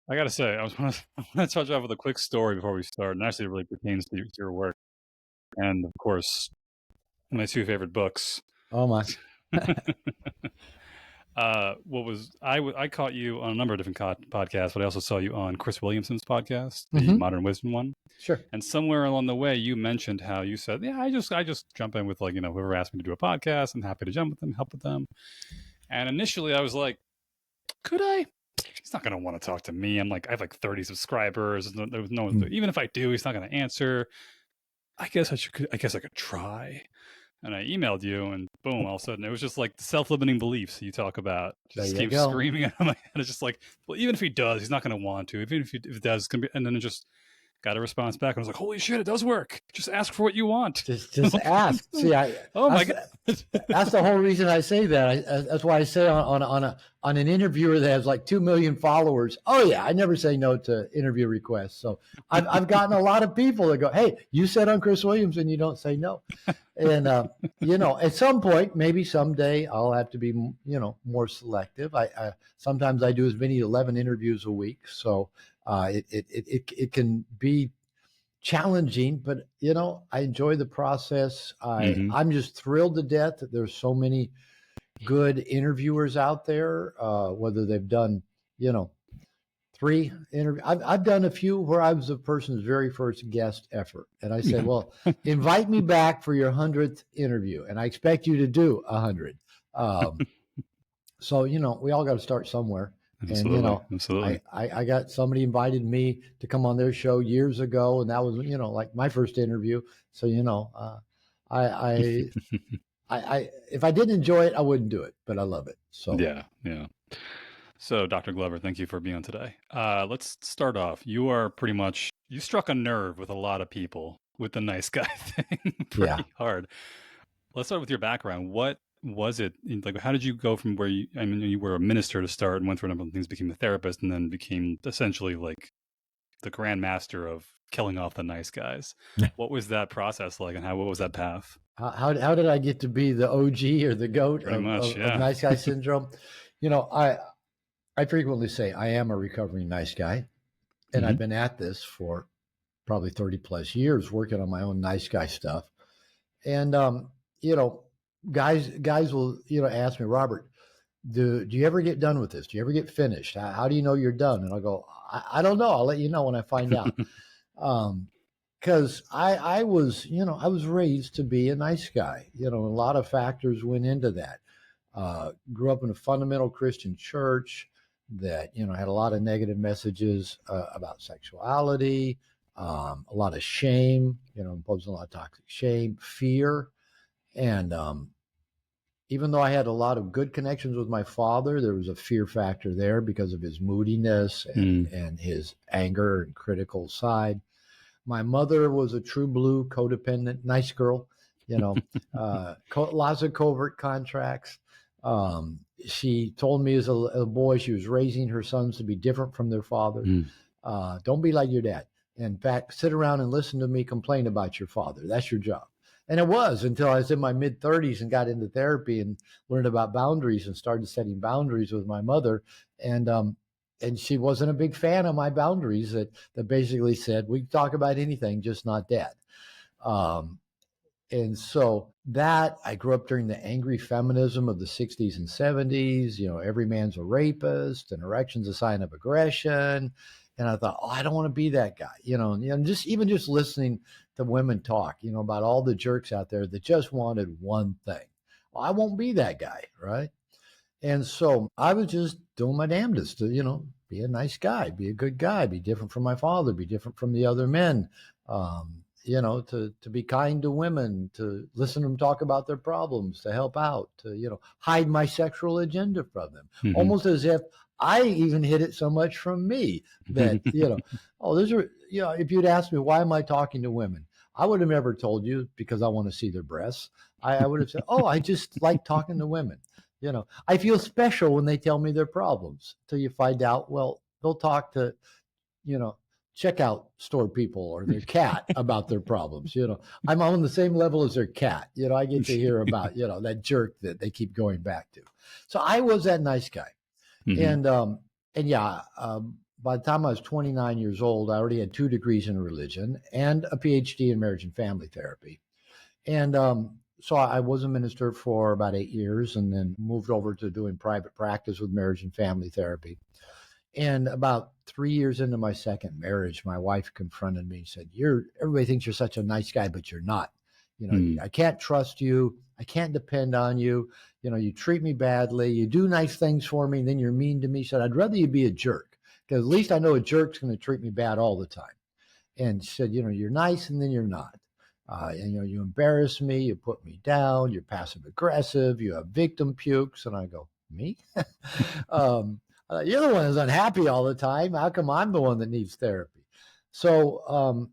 I gotta say, I want to touch off with a quick story before we start, and actually it really pertains to your work. And of course, my two favorite books. Oh my. I caught you on a number of different podcasts, but I also saw you on Chris Williamson's podcast, the Hmm. Modern Wisdom one. Sure. And somewhere along the way, you mentioned how you said, "Yeah, I just jump in with whoever asked me to do a podcast. I'm happy to jump with them, help with them." And initially, I was like, "Could I?" He's not going to want to talk to me. I'm like, I have like 30 subscribers. There was no, Mm. even if I do, he's not going to answer. I guess I guess I could try. And I emailed you, and boom, all of a sudden, it was just like the self-limiting beliefs you talk about There just you came go. screaming out of my head. It's just like, well, even if he does, he's not going to want to. Even if it does, it's gonna be, and then it just got a response back. And I was like, holy shit, it does work. Just ask for what you want. Just ask. See, Oh my that's, God. that's the whole reason I say that. That's why I say on an interviewer that has like 2 million followers. Oh yeah, I never say no to interview requests. So I've gotten a lot of people that go, "Hey, you said on Chris Williams, and you don't say no." And at some point, maybe someday, I'll have to be more selective. I sometimes I do as many 11 interviews a week, so it can be challenging, but I enjoy the process. I'm just thrilled to death that there's so many good interviewers out there, whether they've done, 3 interviews. I've done a few where I was the person's very first guest effort. And I said, well, invite me back for your 100th interview. And I expect you to do 100. So, we all got to start somewhere. Absolutely. And, Absolutely. I got somebody invited me to come on their show years ago. And that was, like my first interview. So, I if I didn't enjoy it, I wouldn't do it, but I love it. So yeah. So, Dr. Glover, thank you for being on today. Let's start off. You struck a nerve with a lot of people with the nice guy thing pretty hard. Let's start with your background. What was it like? How did you go from where you were a minister to start and went through a number of things, became a therapist, and then became essentially like the grand master of killing off the nice guys? What was that process like, and what was that path? How did I get to be the OG or the GOAT of nice guy syndrome? I frequently say I am a recovering nice guy, and I've been at this for probably 30 plus years working on my own nice guy stuff. And guys will ask me, Robert, do you ever get done with this? Do you ever get finished? How do you know you're done? And I'll go, I don't know. I'll let you know when I find out. Because I was raised to be a nice guy. A lot of factors went into that. Grew up in a fundamental Christian church that had a lot of negative messages about sexuality, a lot of shame, imposing a lot of toxic shame, fear, and even though I had a lot of good connections with my father, there was a fear factor there because of his moodiness and his anger and critical side. My mother was a true blue codependent, nice girl, lots of covert contracts. She told me as a boy she was raising her sons to be different from their father. Don't be like your dad. In fact, sit around and listen to me complain about your father. That's your job. And it was until I was in my mid 30s and got into therapy and learned about boundaries and started setting boundaries with my mother. And she wasn't a big fan of my boundaries that basically said, we can talk about anything, just not dad. And so that I grew up during the angry feminism of the 60s and 70s. Every man's a rapist and erection's a sign of aggression. And I thought, I don't want to be that guy, just listening to women talk, about all the jerks out there that just wanted one thing. Well, I won't be that guy. Right. And so I was just doing my damnedest to, be a nice guy, be a good guy, be different from my father, be different from the other men, to be kind to women, to listen to them talk about their problems, to help out, to, hide my sexual agenda from them, almost as if I even hid it so much from me that, if you'd asked me, why am I talking to women? I would have never told you because I want to see their breasts. I would have said, I just like talking to women. I feel special when they tell me their problems till you find out, well, they'll talk to, checkout store people or their cat about their problems. I'm on the same level as their cat. I get to hear about, that jerk that they keep going back to. So I was that nice guy. And by the time I was 29 years old, I already had 2 degrees in religion and a PhD in marriage and family therapy. And so I was a minister for about 8 years and then moved over to doing private practice with marriage and family therapy. And about 3 years into my second marriage, my wife confronted me and said, everybody thinks you're such a nice guy, but you're not. I can't trust you. I can't depend on you. You treat me badly. You do nice things for me, and then you're mean to me. She said, I'd rather you be a jerk, because at least I know a jerk's going to treat me bad all the time. And she said, you're nice, and then you're not. And you embarrass me, you put me down, you're passive aggressive, you have victim pukes. And I go, me? You're the one who's unhappy all the time. How come I'm the one that needs therapy? So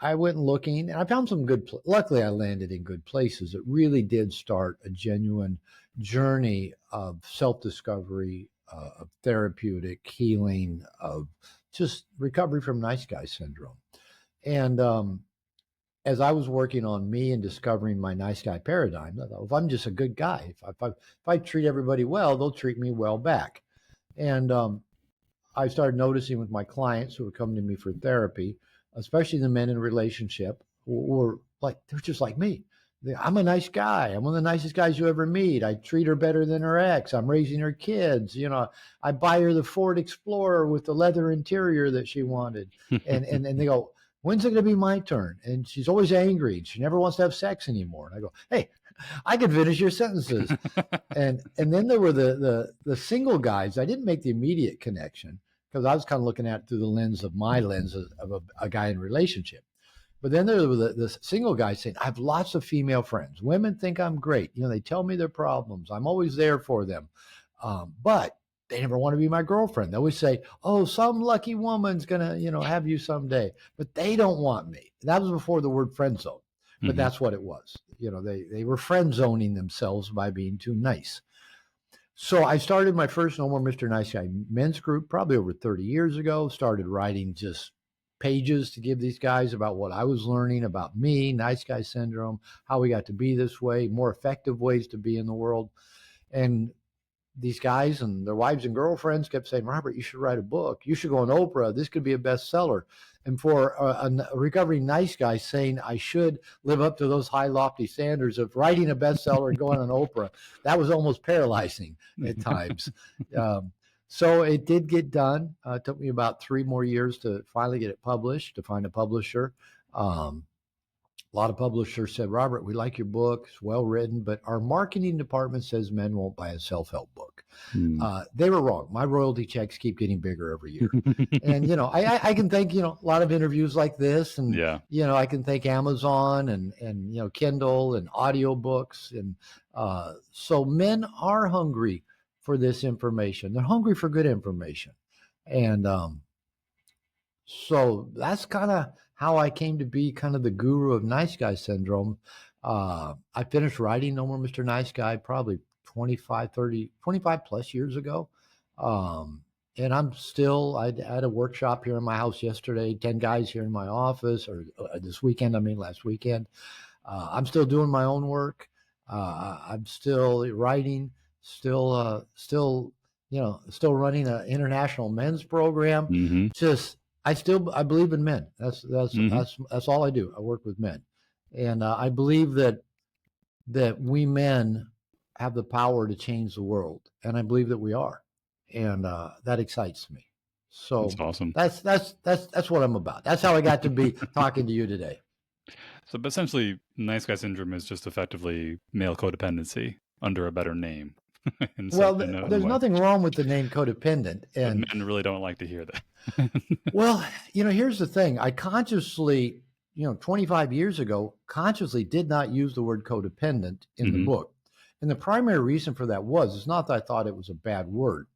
I went looking, and I found some luckily I landed in good places. It really did start a genuine journey of self-discovery, of therapeutic healing, of just recovery from nice guy syndrome. And as I was working on me and discovering my nice guy paradigm, I thought, if I'm just a good guy, if I treat everybody well, they'll treat me well back. And I started noticing with my clients who would come to me for therapy, especially the men in a relationship, were like, they're just like me. I'm a nice guy. I'm one of the nicest guys you ever meet. I treat her better than her ex. I'm raising her kids. I buy her the Ford Explorer with the leather interior that she wanted. And they go, when's it going to be my turn? And she's always angry. She never wants to have sex anymore. And I go, hey, I can finish your sentences. and then there were the single guys. I didn't make the immediate connection because I was kind of looking at it through the lens of a guy in a relationship. But then there were the single guys saying, I have lots of female friends. Women think I'm great. They tell me their problems. I'm always there for them. But they never want to be my girlfriend. They always say, oh, some lucky woman's going to, have you someday. But they don't want me. That was before the word friend zone. But that's what it was. They were friend zoning themselves by being too nice. So I started my first No More Mr. Nice Guy men's group probably over 30 years ago, started writing just pages to give these guys about what I was learning about me, nice guy syndrome, how we got to be this way, more effective ways to be in the world. And these guys and their wives and girlfriends kept saying, Robert, you should write a book. You should go on Oprah. This could be a bestseller. And for a recovering nice guy saying I should live up to those high, lofty standards of writing a bestseller and going on Oprah, that was almost paralyzing at times. So it did get done. It took me about 3 more years to finally get it published, to find a publisher. A lot of publishers said, Robert, we like your book. It's well written, but our marketing department says men won't buy a self-help book. They were wrong. My royalty checks keep getting bigger every year. And, I can thank, a lot of interviews like this. And, I can thank Amazon and Kindle and audiobooks. And so men are hungry for this information. They're hungry for good information. And so that's kind of how I came to be kind of the guru of nice guy syndrome. I finished writing No More Mr. Nice Guy probably 25 plus years ago. And I'm still, I had a workshop here in my house yesterday, 10 guys here in my office, or last weekend. I'm still doing my own work. I'm still writing, still running an international men's program. I believe in men. That's all I do. I work with men. And I believe that we men have the power to change the world. And I believe that we are. And that excites me. So that's awesome. That's what I'm about. That's how I got to be talking to you today. So essentially, nice guy syndrome is just effectively male codependency under a better name. Well, there's nothing wrong with the name codependent. And men really don't like to hear that. Well, here's the thing. I consciously, 25 years ago, consciously did not use the word codependent in the book. And the primary reason for that it's not that I thought it was a bad word,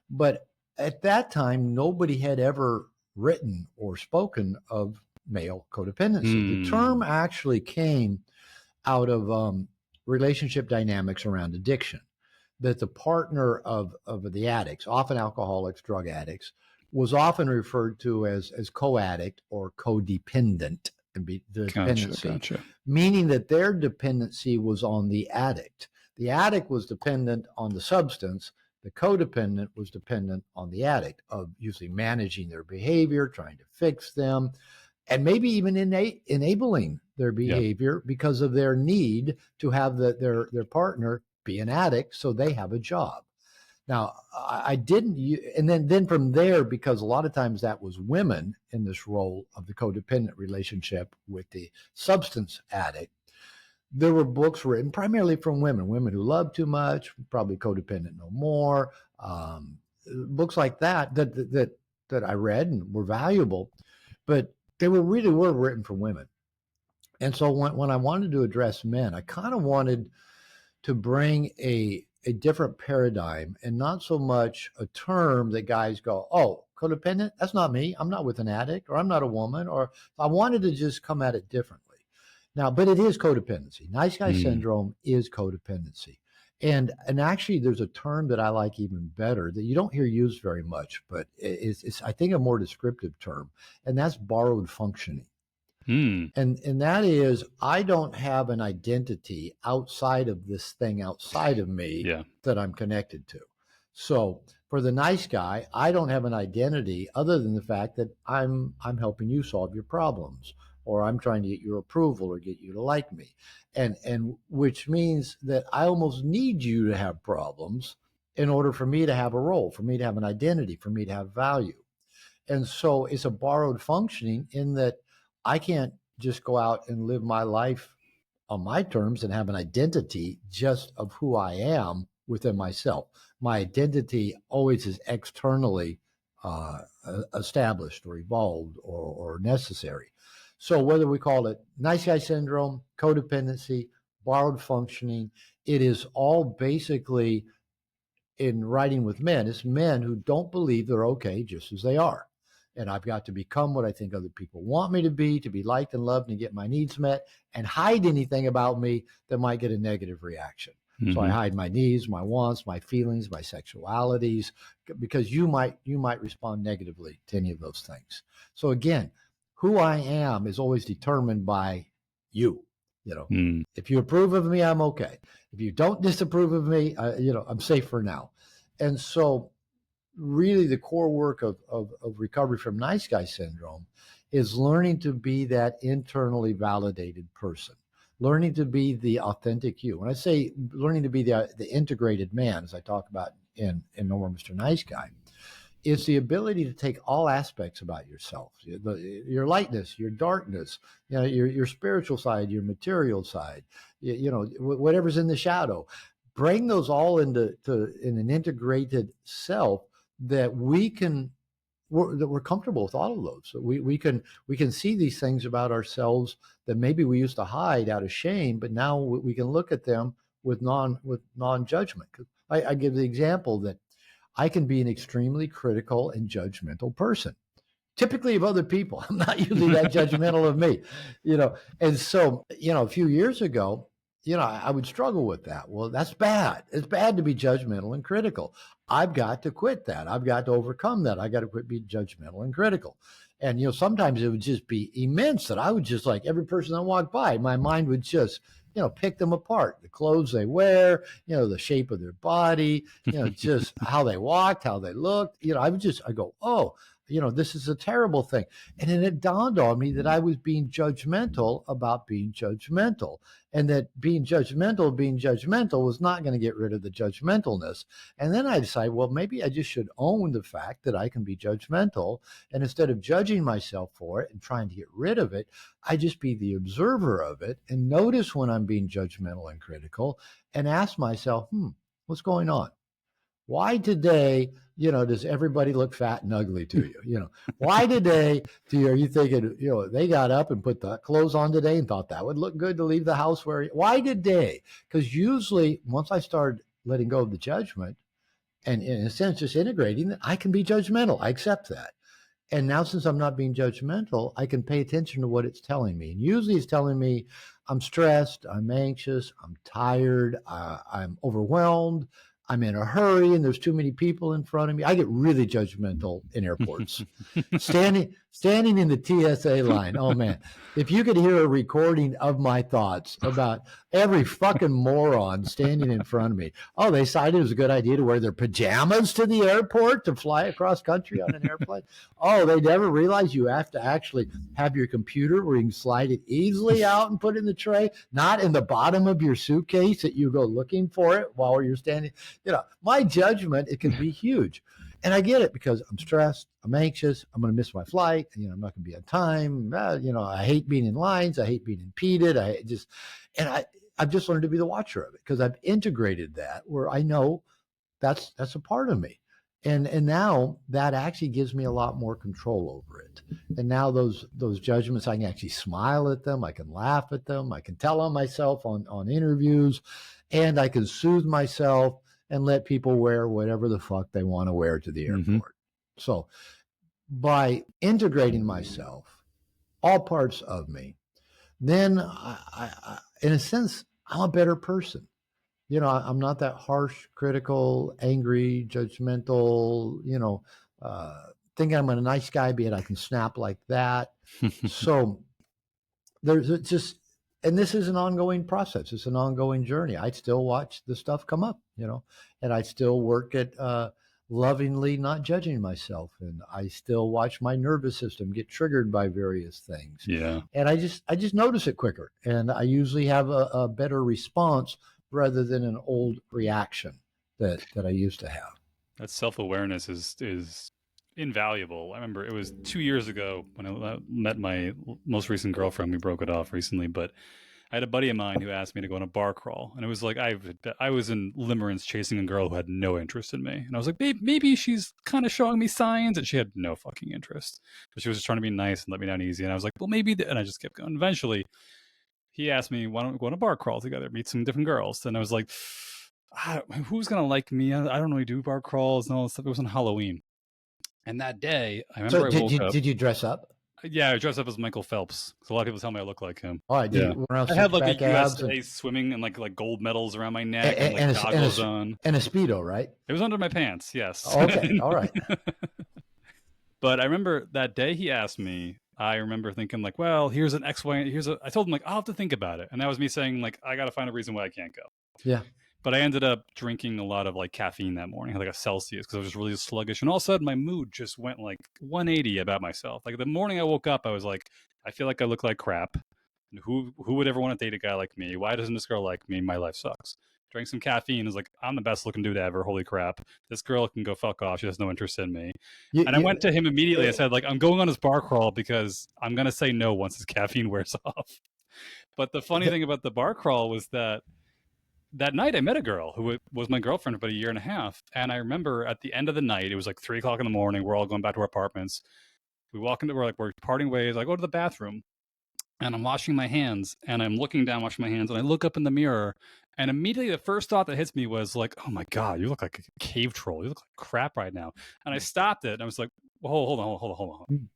but at that time, nobody had ever written or spoken of male codependency. The term actually came out of relationship dynamics around addiction, that the partner of the addicts, often alcoholics, drug addicts, was often referred to as co-addict or codependent, dependency, Gotcha. Meaning that their dependency was on the addict. The addict was dependent on the substance. The codependent was dependent on the addict, of usually managing their behavior, trying to fix them, and maybe even enabling their behavior because of their need to have their partner be an addict so they have a job. Now, I didn't, and then from there, because a lot of times that was women in this role of the codependent relationship with the substance addict, there were books written primarily from women who love too much, probably codependent no more, books like that I read and were valuable, but they were written for women. And so when I wanted to address men, I kind of wanted to bring a different paradigm, and not so much a term that guys go, oh, codependent, that's not me. I'm not with an addict, or I'm not a woman, or I wanted to just come at it differently. Now, but it is codependency. Nice guy syndrome is codependency. And actually, there's a term that I like even better that you don't hear used very much, but it's I think, a more descriptive term, and that's borrowed functioning. And that is, I don't have an identity outside of this thing outside of me that I'm connected to. So for the nice guy, I don't have an identity other than the fact that I'm helping you solve your problems, or I'm trying to get your approval or get you to like me. And which means that I almost need you to have problems in order for me to have a role, for me to have an identity, for me to have value. And so it's a borrowed functioning in that I can't just go out and live my life on my terms and have an identity just of who I am within myself. My identity always is externally established or evolved or necessary. So whether we call it nice guy syndrome, codependency, borrowed functioning, it is all basically, in writing with men, it's men who don't believe they're okay just as they are. And I've got to become what I think other people want me to be liked and loved and get my needs met, and hide anything about me that might get a negative reaction. So I hide my needs, my wants, my feelings, my sexualities, because you might respond negatively to any of those things. So again, who I am is always determined by you. If you approve of me, I'm okay. If you don't disapprove of me, I'm safe for now. And so really the core work of recovery from nice guy syndrome is learning to be that internally validated person, learning to be the authentic you. When I say learning to be the integrated man, as I talk about in No More Mr. Nice Guy, it's the ability to take all aspects about yourself, your lightness, your darkness, your spiritual side, your material side, whatever's in the shadow, bring those all in an integrated self that we're comfortable with all of those. So we can see these things about ourselves that maybe we used to hide out of shame, but now we can look at them with non-judgment. I give the example that I can be an extremely critical and judgmental person, typically of other people. I'm not usually that judgmental of me, And so, a few years ago, I would struggle with that. Well, that's bad. It's bad to be judgmental and critical. I've got to quit that. I've got to overcome that. I got to quit being judgmental and critical. And, sometimes it would just be immense that I would just, like, every person that walked by, my mind would just, pick them apart. The clothes they wear, the shape of their body, just how they walked, how they looked. I go, oh, this is a terrible thing. And then it dawned on me that I was being judgmental about being judgmental, and that being judgmental was not going to get rid of the judgmentalness. And then I decided, well, maybe I just should own the fact that I can be judgmental. And instead of judging myself for it and trying to get rid of it, I just be the observer of it and notice when I'm being judgmental and critical and ask myself, what's going on? Why today, does everybody look fat and ugly to you? Why today are you thinking, they got up and put the clothes on today and thought that would look good to leave the house wearing? Why today? Because usually once I started letting go of the judgment and in a sense just integrating that, I can be judgmental. I accept that. And now since I'm not being judgmental, I can pay attention to what it's telling me. And usually it's telling me I'm stressed, I'm anxious, I'm tired, I'm overwhelmed, I'm in a hurry and there's too many people in front of me. I get really judgmental in airports. standing Standing in the TSA line. Oh man, if you could hear a recording of my thoughts about every fucking moron standing in front of me. Oh, they decided it was a good idea to wear their pajamas to the airport to fly across country on an airplane. Oh, they never realized you have to actually have your computer where you can slide it easily out and put it in the tray, not in the bottom of your suitcase that you go looking for it while you're standing. My judgment, it can be huge. And I get it because I'm stressed, I'm anxious, I'm going to miss my flight, I'm not going to be on time. I hate being in lines, I hate being impeded. I've just learned to be the watcher of it because I've integrated that where I know that's a part of me. And now that actually gives me a lot more control over it. And now those judgments, I can actually smile at them, I can laugh at them, I can tell on myself on interviews, and I can soothe myself and let people wear whatever the fuck they want to wear to the airport. Mm-hmm. So by integrating myself, all parts of me, then I in a sense, I'm a better person. I'm not that harsh, critical, angry, judgmental, thinking I'm a nice guy, be it I can snap like that. So there's just, and this is an ongoing process. It's an ongoing journey. I still watch the stuff come up, and I still work at lovingly not judging myself. And I still watch my nervous system get triggered by various things. Yeah. And I just notice it quicker. And I usually have a better response rather than an old reaction that I used to have. That self-awareness is invaluable. I remember it was 2 years ago when I met my most recent girlfriend. We broke it off recently, but I had a buddy of mine who asked me to go on a bar crawl, and it was like I was in limerence chasing a girl who had no interest in me, and I was like, maybe she's kind of showing me signs, and she had no fucking interest, but she was just trying to be nice and let me down easy, and I was like, well, maybe, and I just kept going. Eventually, he asked me, why don't we go on a bar crawl together, meet some different girls, and I was like, who's gonna like me? I don't really do bar crawls and all this stuff. It was on Halloween. And that day, I remember I woke up. Did you dress up? Yeah, I dressed up as Michael Phelps. So a lot of people tell me I look like him. Oh, I did. Yeah. I had like a USA swimming and like gold medals around my neck and goggles on. And a Speedo, right? It was under my pants, yes. Oh, okay, all right. But I remember that day he asked me, I remember thinking like, well, here's an X, Y, I told him like, I'll have to think about it. And that was me saying like, I got to find a reason why I can't go. Yeah. But I ended up drinking a lot of like caffeine that morning, like a Celsius, because I was just really sluggish. And all of a sudden my mood just went like 180 about myself. Like the morning I woke up, I was like, I feel like I look like crap. Who would ever want to date a guy like me? Why doesn't this girl like me? My life sucks. Drank some caffeine. Is like, I'm the best looking dude ever. Holy crap. This girl can go fuck off. She has no interest in me. I went to him immediately. I said like, I'm going on his bar crawl because I'm going to say no once his caffeine wears off. But the funny thing about the bar crawl was that night I met a girl who was my girlfriend for about 1.5 years. And I remember at the end of the night, it was like 3:00 in the morning. We're all going back to our apartments. We walk into, we're parting ways. I go to the bathroom and I'm washing my hands and I'm looking down, washing my hands. And I look up in the mirror and immediately the first thought that hits me was like, oh my God, you look like a cave troll. You look like crap right now. And I stopped it. And I was like, well, hold on.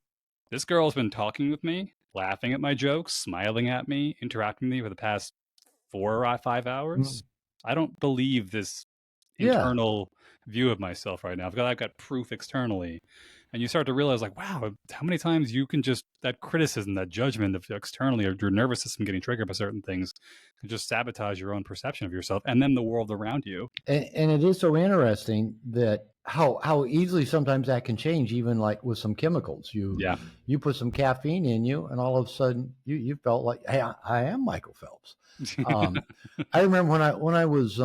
This girl's been talking with me, laughing at my jokes, smiling at me, interacting with me for the past 4 or 5 hours. I don't believe this internal view of myself right now. I've got proof externally. And you start to realize like, wow, how many times you can just, that criticism, that judgment of externally, or your nervous system getting triggered by certain things can just sabotage your own perception of yourself and then the world around you. And it is so interesting that how easily sometimes that can change, even like with some chemicals. You put some caffeine in you and all of a sudden you felt like, hey, I am Michael Phelps. I remember when I was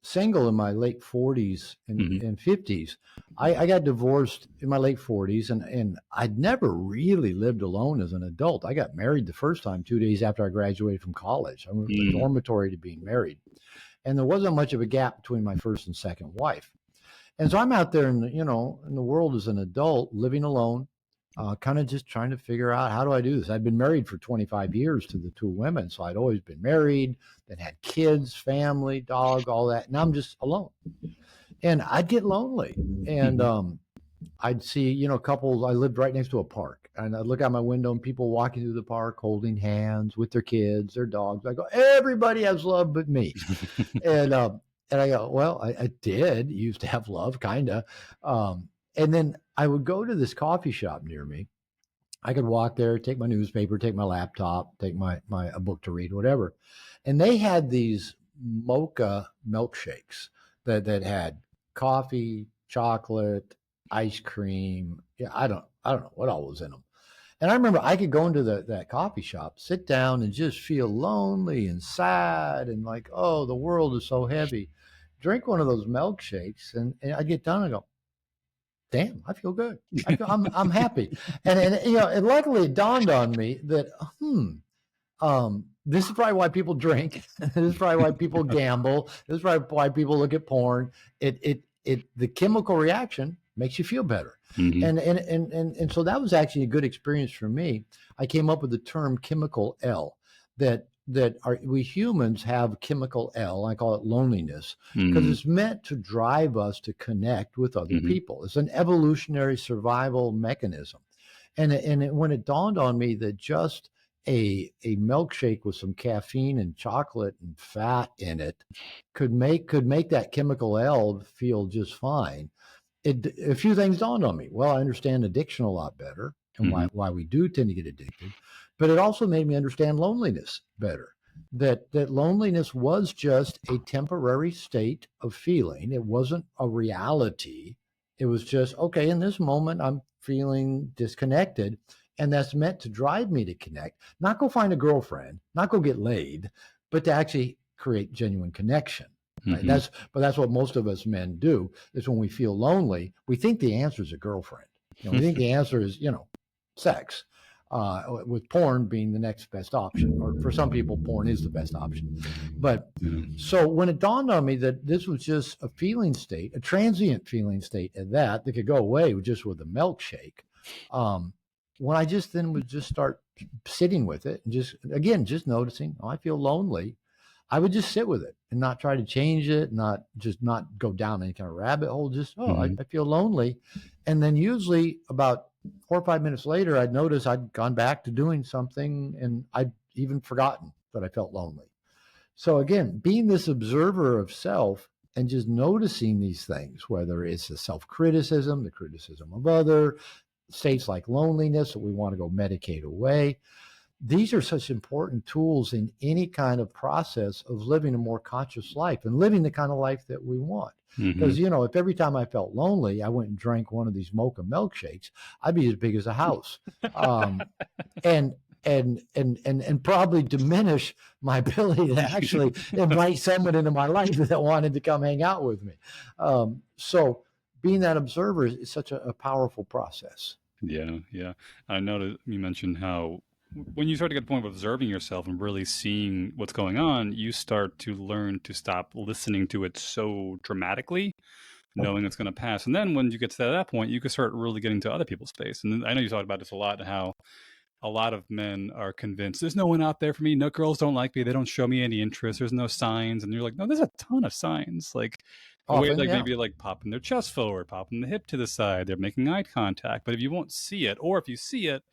single in my late 40s and 50s. I got divorced in my late 40s and I'd never really lived alone as an adult. I got married the first time 2 days after I graduated from college. I went from the dormitory to being married. And there wasn't much of a gap between my first and second wife. And so I'm out there in the world as an adult, living alone, kind of just trying to figure out, how do I do this? I'd been married for 25 years to the two women. So I'd always been married, then had kids, family, dog, all that. Now I'm just alone. And I'd get lonely. And I'd see, couples. I lived right next to a park. And I'd look out my window and people walking through the park, holding hands with their kids, their dogs. I go, everybody has love but me. And I go, well, I did used to have love, kind of. And then I would go to this coffee shop near me I could walk there, take my newspaper, take my laptop, take a book to read, whatever. And they had these mocha milkshakes that had coffee, chocolate, ice cream. Yeah, I don't know what all was in them. And I remember I could go into that coffee shop, sit down, and just feel lonely and sad and like, oh, the world is so heavy. Drink one of those milkshakes, and I get done and go, damn, I feel good. I'm happy. And luckily it dawned on me that this is probably why people drink. This is probably why people gamble. This is probably why people look at porn. The chemical reaction makes you feel better. Mm-hmm. And so that was actually a good experience for me. I came up with the term chemical L, that we humans have chemical L. I call it loneliness, because it's meant to drive us to connect with other people. It's an evolutionary survival mechanism. When it dawned on me that just a milkshake with some caffeine and chocolate and fat in it could make that chemical L feel just fine, a few things dawned on me. Well, I understand addiction a lot better and why we do tend to get addicted, but it also made me understand loneliness better. That loneliness was just a temporary state of feeling. It wasn't a reality. It was just, okay, in this moment, I'm feeling disconnected. And that's meant to drive me to connect, not go find a girlfriend, not go get laid, but to actually create genuine connection. Right? That's what most of us men do, is when we feel lonely, we think the answer is a girlfriend. We think the answer is, sex, with porn being the next best option. Or for some people, porn is the best option. But so when it dawned on me that this was just a feeling state, a transient feeling state that could go away just with a milkshake, when I just then would just start sitting with it and just noticing, I feel lonely, I would just sit with it and not try to change it, not go down any kind of rabbit hole, just, I feel lonely. And then usually about 4 or 5 minutes later, I'd notice I'd gone back to doing something and I'd even forgotten that I felt lonely. So again, being this observer of self and just noticing these things, whether it's the self-criticism, the criticism of other, states like loneliness that we want to go medicate away. These are such important tools in any kind of process of living a more conscious life and living the kind of life that we want. Because, if every time I felt lonely, I went and drank one of these mocha milkshakes, I'd be as big as a house. And probably diminish my ability to actually invite someone into my life that wanted to come hang out with me. So being that observer is such a powerful process. Yeah. I noticed you mentioned how when you start to get to the point of observing yourself and really seeing what's going on, you start to learn to stop listening to it so dramatically, knowing it's going to pass. And then when you get to that point, you can start really getting to other people's space. And I know you talked about this a lot, how a lot of men are convinced there's no one out there for me. No, girls don't like me. They don't show me any interest. There's no signs. And you're like, no, there's a ton of signs. Like the way, maybe like popping their chest forward, popping the hip to the side. They're making eye contact. But if you won't see it, or if you see it,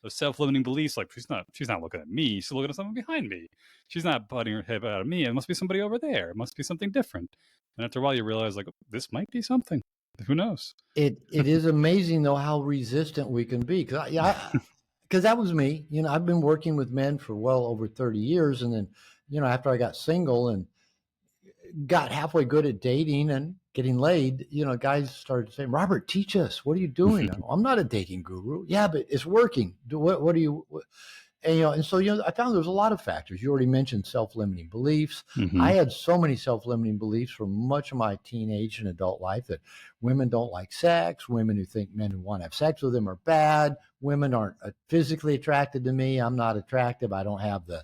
those self-limiting beliefs, like she's not looking at me. She's looking at someone behind me. She's not butting her head out of me. It must be somebody over there. It must be something different. And after a while, you realize, like, this might be something. Who knows? It is amazing though how resistant we can be. Because that was me. I've been working with men for well over 30 years, and then after I got single and got halfway good at dating and getting laid, guys started saying, Robert, teach us. What are you doing? I'm not a dating guru. Yeah, but it's working. What do you... And so, I found there's a lot of factors. You already mentioned self-limiting beliefs. I had so many self-limiting beliefs for much of my teenage and adult life that women don't like sex, women who think men who want to have sex with them are bad, women aren't physically attracted to me, I'm not attractive, I don't have the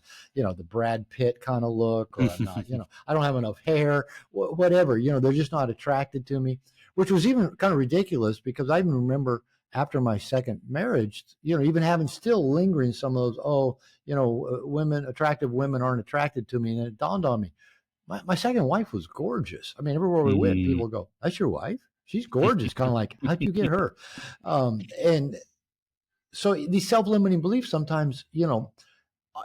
Brad Pitt kind of look, or I'm not, I don't have enough hair, whatever, they're just not attracted to me, which was even kind of ridiculous because I even remember after my second marriage, even having still lingering some of those, attractive women aren't attracted to me. And it dawned on me, my second wife was gorgeous. I mean, everywhere we went, people go, that's your wife? She's gorgeous. Kind of like, how'd you get her? And so these self-limiting beliefs sometimes,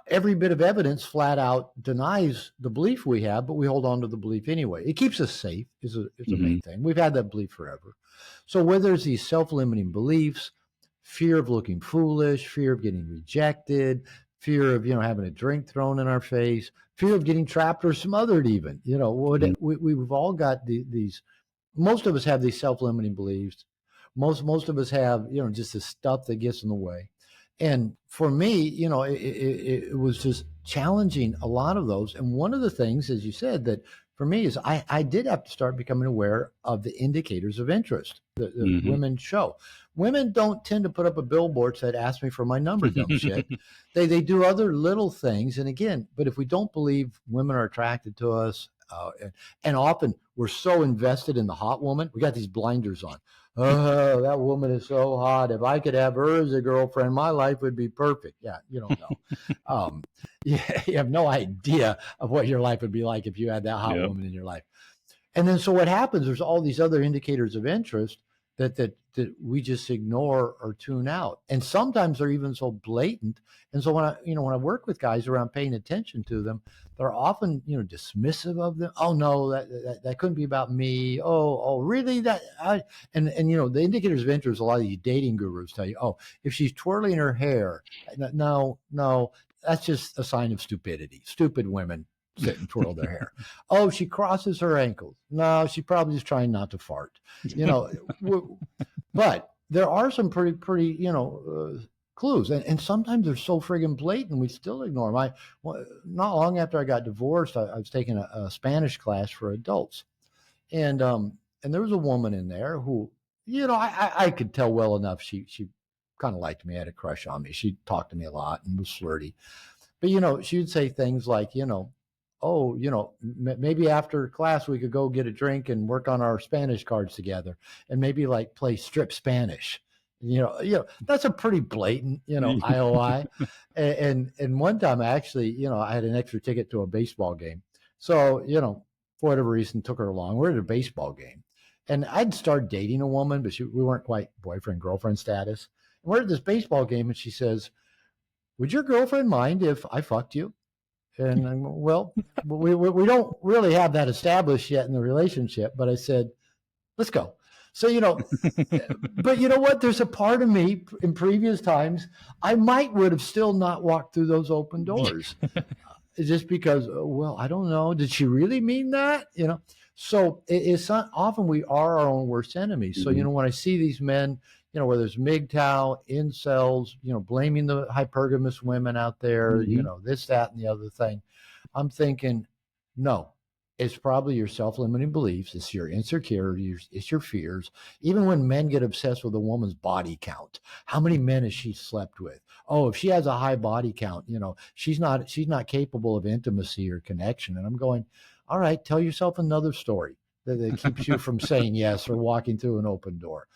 every bit of evidence flat out denies the belief we have, but we hold on to the belief anyway. It keeps us safe is a main thing. We've had that belief forever. So whether it's these self-limiting beliefs, fear of looking foolish, fear of getting rejected, fear of, having a drink thrown in our face, fear of getting trapped or smothered even. We've all got these, most of us have these self-limiting beliefs. Most of us have, just this stuff that gets in the way. And for me, it was just challenging a lot of those. And one of the things, as you said, that for me is I did have to start becoming aware of the indicators of interest that women show. Women don't tend to put up a billboard that asks me for my number, dumb shit. They do other little things. And again, but if we don't believe women are attracted to us, and often we're so invested in the hot woman, we got these blinders on. Oh, that woman is so hot. If I could have her as a girlfriend, my life would be perfect. Yeah, you don't know. You have no idea of what your life would be like if you had that hot woman in your life. And then so what happens, there's all these other indicators of interest that we just ignore or tune out. And sometimes they're even so blatant. And so when I work with guys around paying attention to them, they're often, dismissive of them. Oh no, that couldn't be about me. Oh, really? The indicators of interest, a lot of these dating gurus tell you, oh, if she's twirling her hair, no, that's just a sign of stupidity. Stupid women sit and twirl their hair. Oh, she crosses her ankles. No, she's probably just trying not to fart. But there are some pretty clues, and sometimes they're so friggin' blatant we still ignore them. Not long after I got divorced, I was taking a Spanish class for adults, and there was a woman in there who, I could tell well enough she kind of liked me, had a crush on me. She talked to me a lot and was flirty, but she would say things like, oh, maybe after class we could go get a drink and work on our Spanish cards together, and maybe like play strip Spanish. That's a pretty blatant, IOI. And one time I actually, I had an extra ticket to a baseball game. So, for whatever reason, took her along. We're at a baseball game. And I'd started dating a woman, but we weren't quite boyfriend, girlfriend status. And we're at this baseball game, and she says, would your girlfriend mind if I fucked you? And I'm, well, we don't really have that established yet in the relationship. But I said, let's go. So, but you know what? There's a part of me in previous times, I would have still not walked through those open doors just because, well, I don't know. Did she really mean that? So it's not often we are our own worst enemies. So, when I see these men, where there's MGTOW, incels, blaming the hypergamous women out there, this, that, and the other thing, I'm thinking, no. It's probably your self-limiting beliefs. It's your insecurities. It's your fears. Even when men get obsessed with a woman's body count, how many men has she slept with? Oh, if she has a high body count, she's not capable of intimacy or connection. And I'm going, all right, tell yourself another story that keeps you from saying yes or walking through an open door.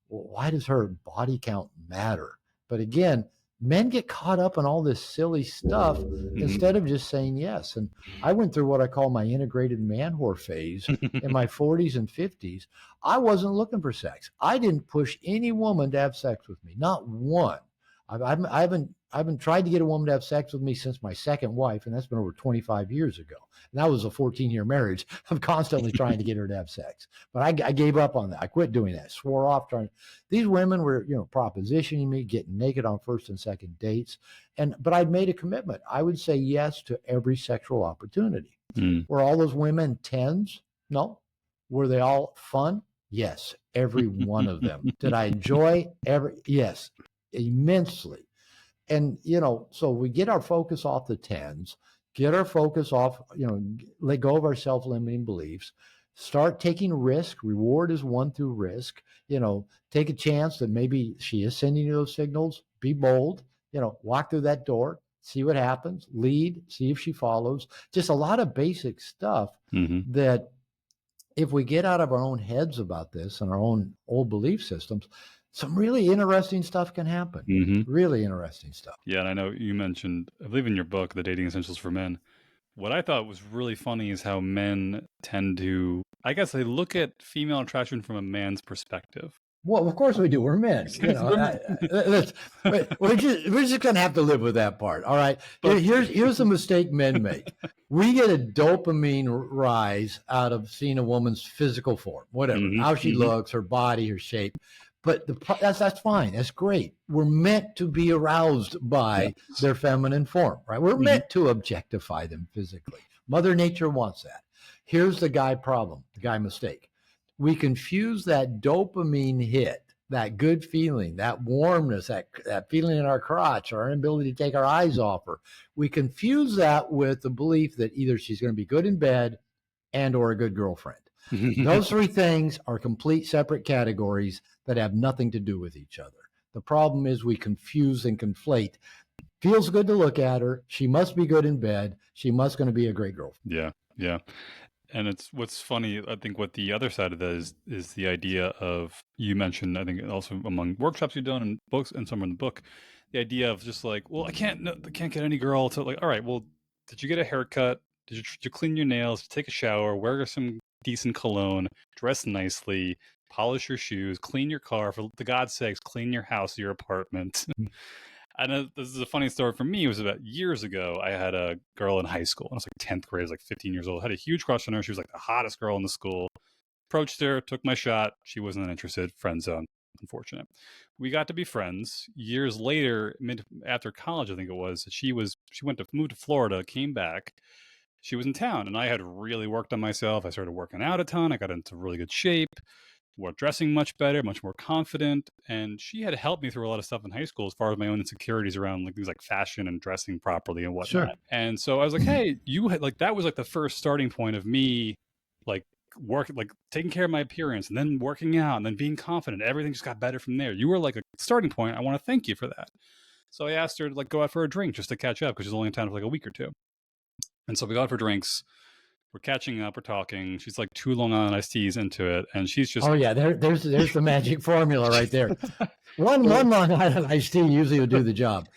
Why does her body count matter? But again, men get caught up in all this silly stuff instead of just saying yes. And I went through what I call my integrated man whore phase in my 40s and 50s. I wasn't looking for sex. I didn't push any woman to have sex with me, not one. I haven't tried to get a woman to have sex with me since my second wife, and that's been over 25 years ago. And that was a 14-year marriage. I'm constantly trying to get her to have sex. But I gave up on that. I quit doing that. Swore off trying. These women were, propositioning me, getting naked on first and second dates. But I'd made a commitment. I would say yes to every sexual opportunity. Were all those women 10s? No. Were they all fun? Yes. Every one of them. Did I enjoy yes, immensely. And, so we get our focus off the 10s, get our focus off, let go of our self-limiting beliefs, start taking risk. Reward is won through risk. Take a chance that maybe she is sending you those signals. Be bold, walk through that door, see what happens, lead, see if she follows. Just a lot of basic stuff that if we get out of our own heads about this and our own old belief systems, some really interesting stuff can happen. Really interesting stuff. Yeah, and I know you mentioned, I believe in your book, The Dating Essentials for Men. What I thought was really funny is how men tend to, I guess they look at female attraction from a man's perspective. Well, of course we do. We're men. We're just going to have to live with that part. All right. Here's a mistake men make. We get a dopamine rise out of seeing a woman's physical form, whatever, how she looks, her body, her shape. But that's fine. That's great. We're meant to be aroused by their feminine form, right? We're meant to objectify them physically. Mother Nature wants that. Here's the guy problem, the guy mistake. We confuse that dopamine hit, that good feeling, that warmness, that feeling in our crotch, our inability to take our eyes off her. We confuse that with the belief that either she's going to be good in bed and or a good girlfriend. Those three things are complete separate categories that have nothing to do with each other. The problem is we confuse and conflate. Feels good to look at her. She must be good in bed. She must going to be a great girlfriend. Yeah. And it's what's funny, I think what the other side of that is the idea of, you mentioned, I think also among workshops you've done and books and some in the book, the idea of just like, well, I can't get any girl to like, all right, well, did you get a haircut? Did you clean your nails, take a shower, wear some decent cologne, dress nicely, polish your shoes, clean your car, for the God's sakes, clean your house, your apartment. I know this is a funny story for me. It was about years ago. I had a girl in high school. I was like 10th grade, I was like 15 years old. I had a huge crush on her. She was like the hottest girl in the school. Approached her, took my shot. She wasn't interested. Friend zone. Unfortunate. We got to be friends. Years later, after college, I think it was, she moved to Florida, came back. She was in town, and I had really worked on myself. I started working out a ton. I got into really good shape. Were dressing much better, much more confident, and she had helped me through a lot of stuff in high school as far as my own insecurities around like things like fashion and dressing properly and whatnot. Sure. And so I was like, hey, you had like, that was like the first starting point of me like taking care of my appearance and then working out and then being confident. Everything just got better from there. You were like a starting point. I want to thank you for that. So I asked her to like go out for a drink just to catch up because she's only in town for like a week or two. And so we got out for drinks. We're catching up, we're talking. She's like 2 Long Island iced teas into it, and she's just there's the magic formula right there. One Long Island iced tea usually will do the job.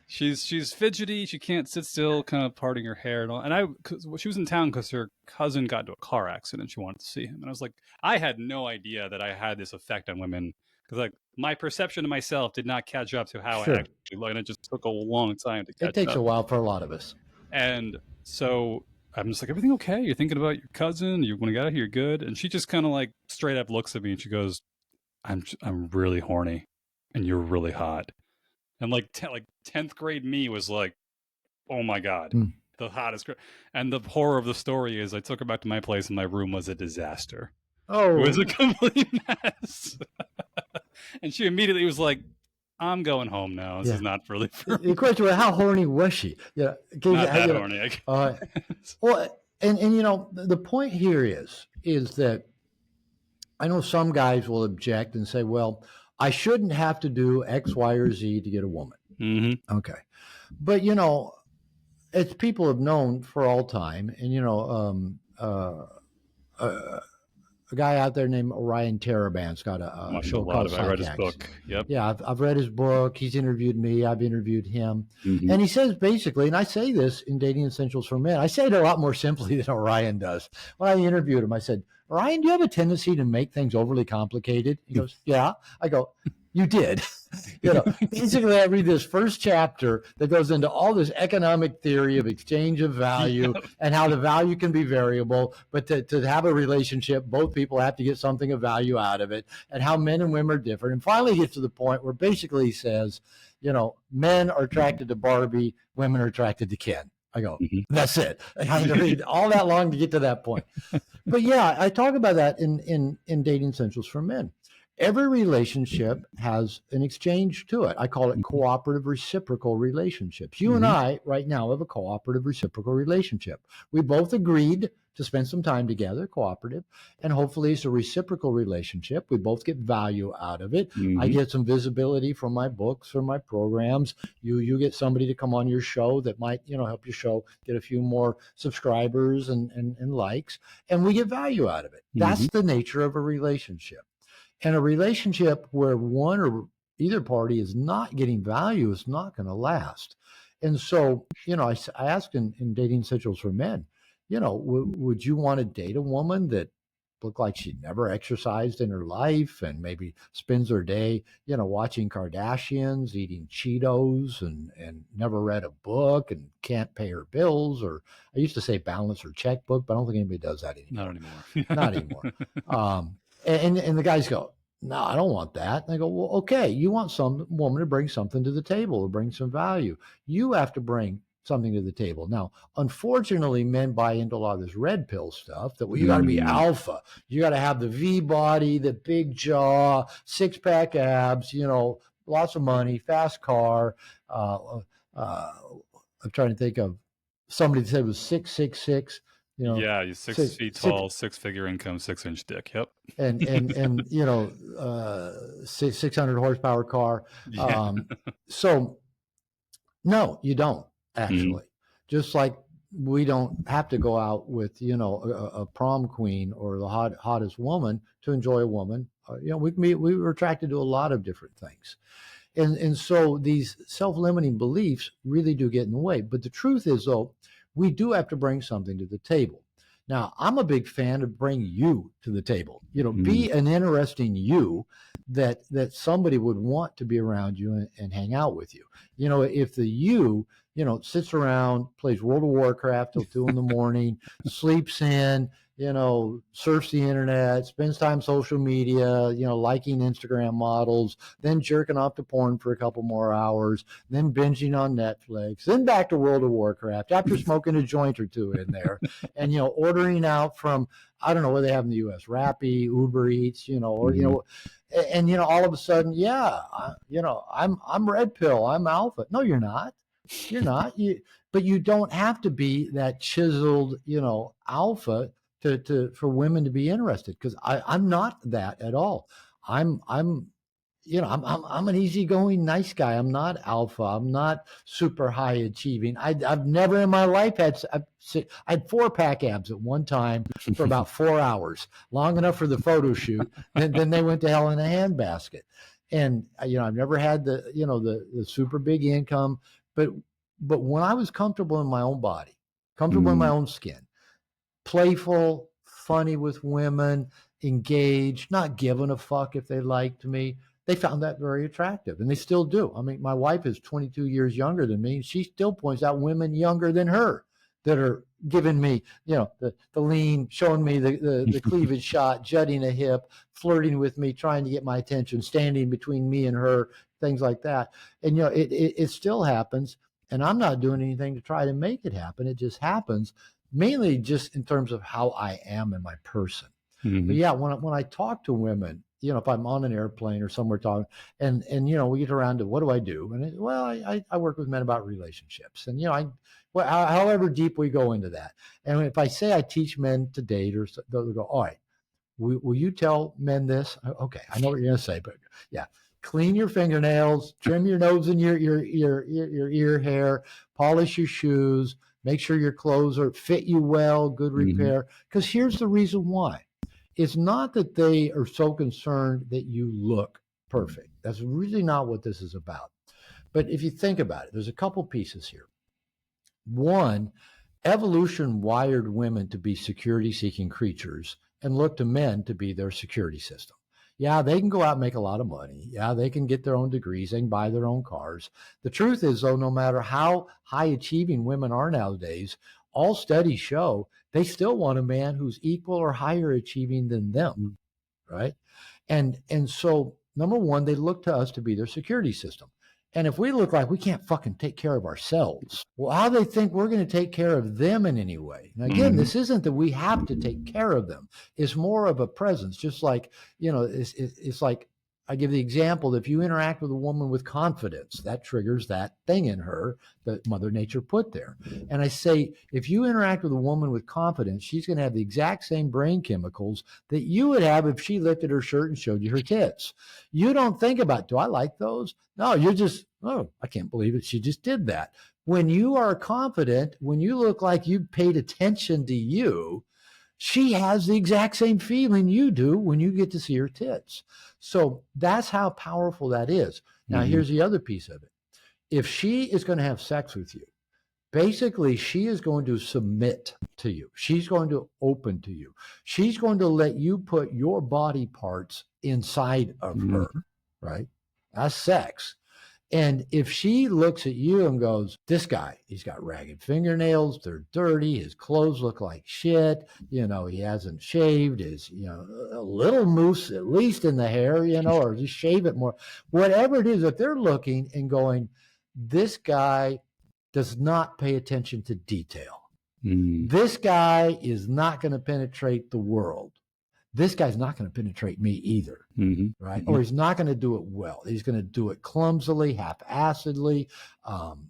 She's fidgety. She can't sit still, kind of parting her hair and all. And she was in town because her cousin got into a car accident. She wanted to see him, and I was like, I had no idea that I had this effect on women because like my perception of myself did not catch up to how I actually look, and it just took a long time to catch up. It takes a while for a lot of us, and so I'm just like, everything okay? You're thinking about your cousin? You want to get out here? You're good? And she just kind of like straight up looks at me and she goes, I'm really horny and you're really hot. And like 10th grade me was like, oh my God, the hottest girl. And the horror of the story is I took her back to my place and my room was a disaster. Oh, it was a complete mess. And she immediately was like, I'm going home now. This is not really for me. The question was, how horny was she? Yeah, not that horny. Well, and you know, the point here is that I know some guys will object and say, well, I shouldn't have to do X, Y, or Z to get a woman. Mm-hmm. Okay. But, you know, it's people have known for all time. And, you know, a guy out there named Orion Tarabant's got a show called I read his book. Yep. Yeah, I've read his book. He's interviewed me. I've interviewed him. Mm-hmm. And he says basically, and I say this in Dating Essentials for Men, I say it a lot more simply than Orion does. When I interviewed him, I said, Orion, do you have a tendency to make things overly complicated? He goes, yeah. I go, you did. You know, basically I read this first chapter that goes into all this economic theory of exchange of value and how the value can be variable, but to have a relationship, both people have to get something of value out of it, and how men and women are different. And finally he gets to the point where basically he says, you know, men are attracted to Barbie, women are attracted to Ken. I go, that's it. I had to read all that long to get to that point. But yeah, I talk about that in Dating Essentials for Men. Every relationship has an exchange to it. I call it cooperative reciprocal relationships. You and I right now have a cooperative reciprocal relationship. We both agreed to spend some time together, cooperative, and hopefully it's a reciprocal relationship. We both get value out of it. I get some visibility from my books, from my programs. You get somebody to come on your show that might, you know, help your show get a few more subscribers and likes, and we get value out of it. That's the nature of a relationship. And a relationship where one or either party is not getting value is not going to last. And so, you know, I asked in Dating Essentials for Men, you know, would you want to date a woman that looked like she never exercised in her life and maybe spends her day, you know, watching Kardashians, eating Cheetos and never read a book and can't pay her bills? Or I used to say balance her checkbook, but I don't think anybody does that anymore. Not anymore. Not anymore. And the guys go, no, I don't want that. And I go, well, okay, you want some woman to bring something to the table, to bring some value. You have to bring something to the table. Now, unfortunately, men buy into a lot of this red pill stuff that, well, you got to be alpha. You got to have the V body, the big jaw, six pack abs, lots of money, fast car. I'm trying to think of somebody that said it was 666. Yeah, you're 6 feet tall, six-figure income, 6-inch dick. Yep. and 600 horsepower car. Yeah. So no, you don't Mhm. actually. Just like we don't have to go out with a prom queen or the hottest woman to enjoy a woman. We were attracted to a lot of different things. And so these self-limiting beliefs really do get in the way. But the truth is, though, we do have to bring something to the table. Now, I'm a big fan of bring you to the table. Be an interesting you that somebody would want to be around you and hang out with you. If the you, sits around, plays World of Warcraft till 2 a.m, sleeps in, surfs the internet, spends time social media, liking Instagram models, then jerking off to porn for a couple more hours, then binging on Netflix, then back to World of Warcraft after smoking a joint or two in there, and ordering out from, I don't know what they have in the U.S., Rappi, Uber Eats, or and all of a sudden, I'm red pill, I'm alpha. No, you're not. You're not. But you don't have to be that chiseled, alpha for women to be interested, because I'm not that at all. I'm I'm an easygoing, nice guy. I'm not alpha. I'm not super high achieving. I've never in my life I had 4-pack abs at one time for about 4 hours, long enough for the photo shoot. Then they went to hell in a handbasket. And I've never had the super big income, but when I was comfortable in my own body, comfortable in my own skin, playful, funny with women, engaged, not giving a fuck if they liked me, they found that very attractive, and they still do. I mean, my wife is 22 years younger than me, and she still points out women younger than her that are giving me, the lean, showing me the cleavage shot, jutting a hip, flirting with me, trying to get my attention, standing between me and her, things like that. And it still happens, and I'm not doing anything to try to make it happen. It just happens, mainly just in terms of how I am in my person. But yeah, when I talk to women, if I'm on an airplane or somewhere talking, and we get around to what do I do, and I work with men about relationships, and however deep we go into that, and if I say I teach men to date, or they'll go, all right, will you tell men this? Okay, I know what you're going to say, but yeah. Clean your fingernails, trim your nose and your ear hair, polish your shoes, make sure your clothes fit you well, good repair. Because here's the reason why. It's not that they are so concerned that you look perfect. That's really not what this is about. But if you think about it, there's a couple pieces here. One, evolution wired women to be security-seeking creatures and look to men to be their security system. Yeah, they can go out and make a lot of money. Yeah, they can get their own degrees. They can buy their own cars. The truth is, though, no matter how high achieving women are nowadays, all studies show they still want a man who's equal or higher achieving than them, right? And so, number one, they look to us to be their security system. And if we look like we can't fucking take care of ourselves, well, how do they think we're going to take care of them in any way? And again, this isn't that we have to take care of them. It's more of a presence, just like, it's like, I give the example, if you interact with a woman with confidence, that triggers that thing in her that Mother Nature put there. And I say, if you interact with a woman with confidence, she's going to have the exact same brain chemicals that you would have if she lifted her shirt and showed you her tits. You don't think about, do I like those? No, you're just, oh, I can't believe it. She just did that. When you are confident, when you look like you paid attention to you, she has the exact same feeling you do when you get to see her tits. So that's how powerful that is. Now, here's the other piece of it. If she is going to have sex with you, basically, she is going to submit to you. She's going to open to you. She's going to let you put your body parts inside of her, right? That's sex. And if she looks at you and goes, this guy, he's got ragged fingernails, they're dirty, his clothes look like shit, he hasn't shaved, his, a little mousse at least in the hair, or just shave it more. Whatever it is, if they're looking and going, this guy does not pay attention to detail. This guy is not going to penetrate the world. This guy's not going to penetrate me either, right? Or he's not going to do it well. He's going to do it clumsily, half-assedly,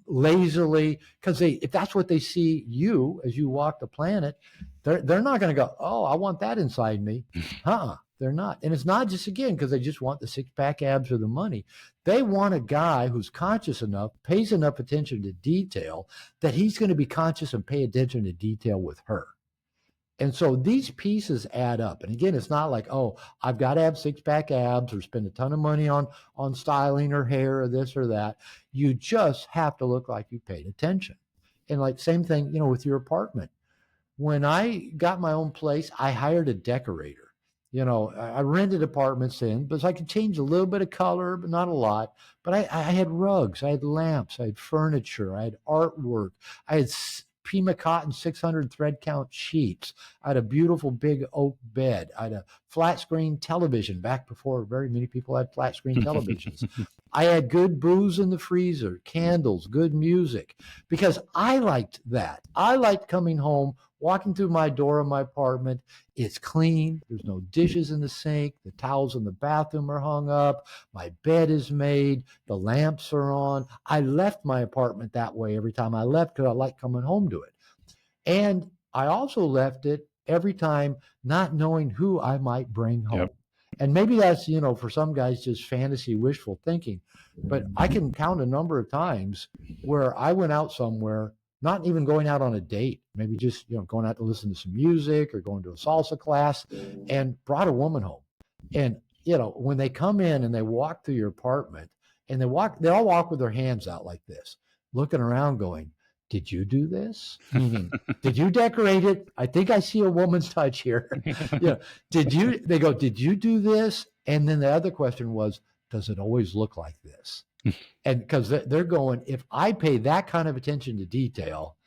lazily, because if that's what they see you as you walk the planet, they're not going to go, oh, I want that inside me. They're not. And it's not just, again, because they just want the six-pack abs or the money. They want a guy who's conscious enough, pays enough attention to detail, that he's going to be conscious and pay attention to detail with her. And so these pieces add up. And again, it's not like, oh, I've got to have six-pack abs or spend a ton of money on styling her hair or this or that. You just have to look like you paid attention. And like same thing, with your apartment. When I got my own place, I hired a decorator. I rented apartments in, but I could change a little bit of color, but not a lot. But I had rugs, I had lamps, I had furniture, I had artwork, I had Pima cotton 600 thread count sheets. I had a beautiful big oak bed. I had a flat screen television back before very many people had flat screen televisions. I had good booze in the freezer, candles, good music, because I liked that. I liked coming home, walking through my door of my apartment. It's clean. There's no dishes in the sink. The towels in the bathroom are hung up. My bed is made. The lamps are on. I left my apartment that way every time I left because I like coming home to it. And I also left it every time not knowing who I might bring home. Yep. And maybe that's, for some guys, just fantasy, wishful thinking. But I can count a number of times where I went out somewhere, not even going out on a date, maybe just, going out to listen to some music or going to a salsa class, and brought a woman home. And, when they come in and they walk through your apartment and they all walk with their hands out like this, looking around going, did you do this? Meaning, did you decorate it? I think I see a woman's touch here. They go, did you do this? And then the other question was, does it always look like this? And because they're going, if I pay that kind of attention to detail,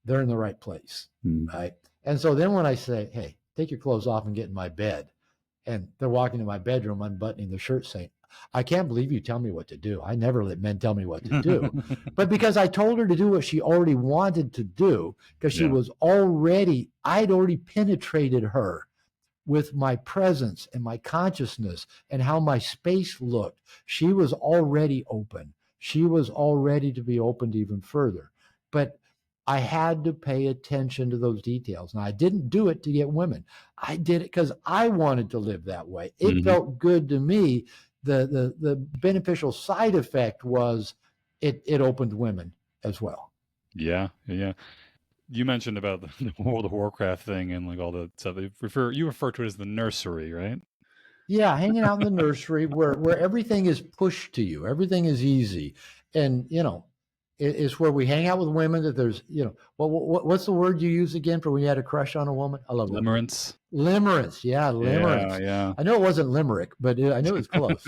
they're in the right place, right? And so then when I say, hey, take your clothes off and get in my bed, and they're walking to my bedroom, unbuttoning their shirt, saying, I can't believe you tell me what to do. I never let men tell me what to do. But because I told her to do what she already wanted to do, because she was I'd already penetrated her with my presence and my consciousness and how my space looked. She was already open. She was all ready to be opened even further. But I had to pay attention to those details. And I didn't do it to get women. I did it because I wanted to live that way. It felt good to me. The beneficial side effect was it opened women as well. Yeah. You mentioned about the World of Warcraft thing and like all the stuff. You refer to it as the Nursery, right? Yeah, hanging out in the nursery where everything is pushed to you, everything is easy, and it's where we hang out with women. That there's what's the word you use again for when you had a crush on a woman? I love limerence. Limerence, yeah, limerence. Yeah. I know it wasn't limerick, but I knew it was close.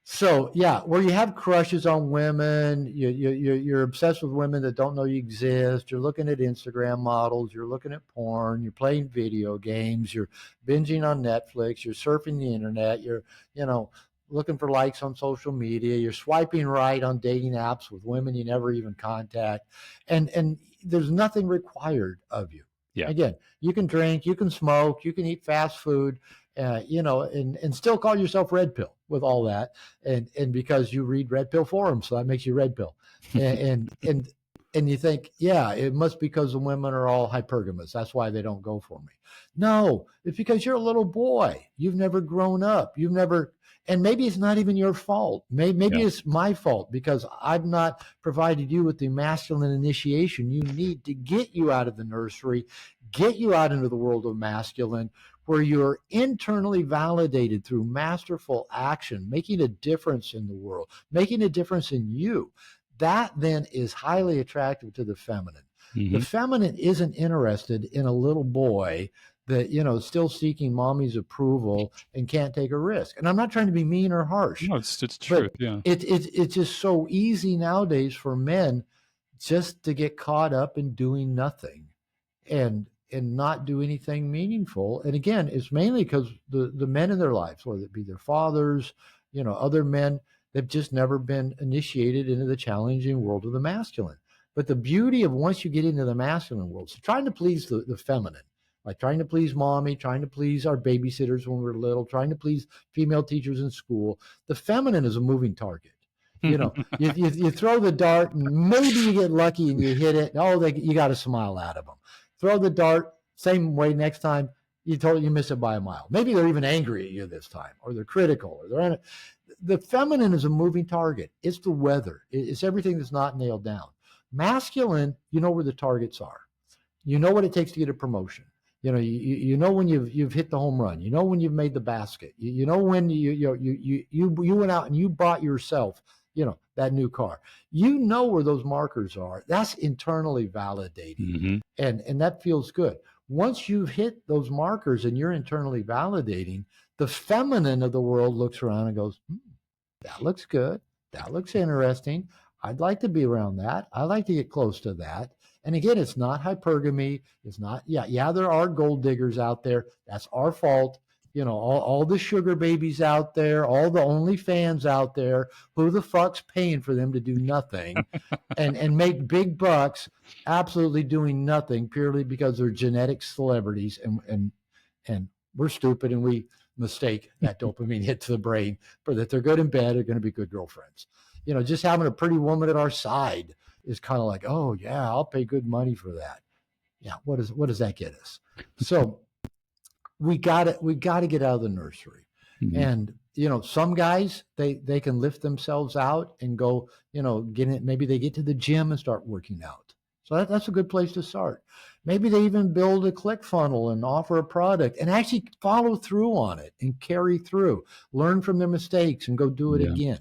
So yeah, where you have crushes on women, you're obsessed with women that don't know you exist. You're looking at Instagram models, you're looking at porn, you're playing video games, you're binging on Netflix, you're surfing the internet, you're looking for likes on social media, you're swiping right on dating apps with women you never even contact, and there's nothing required of you. Yeah. Again, you can drink, you can smoke, you can eat fast food. And still call yourself Red Pill with all that, and because you read Red Pill forums, so that makes you Red Pill, and you think, yeah, it must be because the women are all hypergamous. That's why they don't go for me. No, it's because you're a little boy. You've never grown up. And maybe it's not even your fault. Maybe it's my fault because I've not provided you with the masculine initiation you need to get you out of the nursery, get you out into the world of masculine, where you're internally validated through masterful action, making a difference in the world, making a difference in you. That then is highly attractive to the feminine. The feminine isn't interested in a little boy that, still seeking mommy's approval and can't take a risk. And I'm not trying to be mean or harsh, No, it's truth. but Yeah. it's just so easy nowadays for men just to get caught up in doing nothing and not do anything meaningful. And again, it's mainly because the men in their lives, whether it be their fathers, other men, they've just never been initiated into the challenging world of the masculine. But the beauty of once you get into the masculine world, so trying to please the feminine, like trying to please mommy, trying to please our babysitters when we're little, trying to please female teachers in school, the feminine is a moving target. You throw the dart and maybe you get lucky and you hit it. Oh, you got a smile out of them. Throw the dart, same way next time, you miss it by a mile. Maybe they're even angry at you this time, or they're critical, or the feminine is a moving target. It's the weather. It's everything that's not nailed down. Masculine, you know where the targets are. You know what it takes to get a promotion. You know when you've hit the home run. You know when you've made the basket. You know when you went out and you bought yourself, that new car. You know where those markers are. That's internally validating, and that feels good. Once you've hit those markers and you're internally validating, the feminine of the world looks around and goes, that looks good. That looks interesting. I'd like to be around that. I'd like to get close to that. And again, it's not hypergamy. It's not, there are gold diggers out there. That's our fault. All the sugar babies out there, all the OnlyFans out there, who the fuck's paying for them to do nothing and make big bucks absolutely doing nothing purely because they're genetic celebrities and we're stupid and we mistake that dopamine hit to the brain for that they're good in bed, are going to be good girlfriends. Just having a pretty woman at our side is kind of like, oh yeah, I'll pay good money for that. Yeah, what does that get us? So we got to get out of the nursery. And some guys they can lift themselves out and go, get it. Maybe they get to the gym and start working out. So that's a good place to start. Maybe they even build a click funnel and offer a product and actually follow through on it and carry through, learn from their mistakes and go do it again.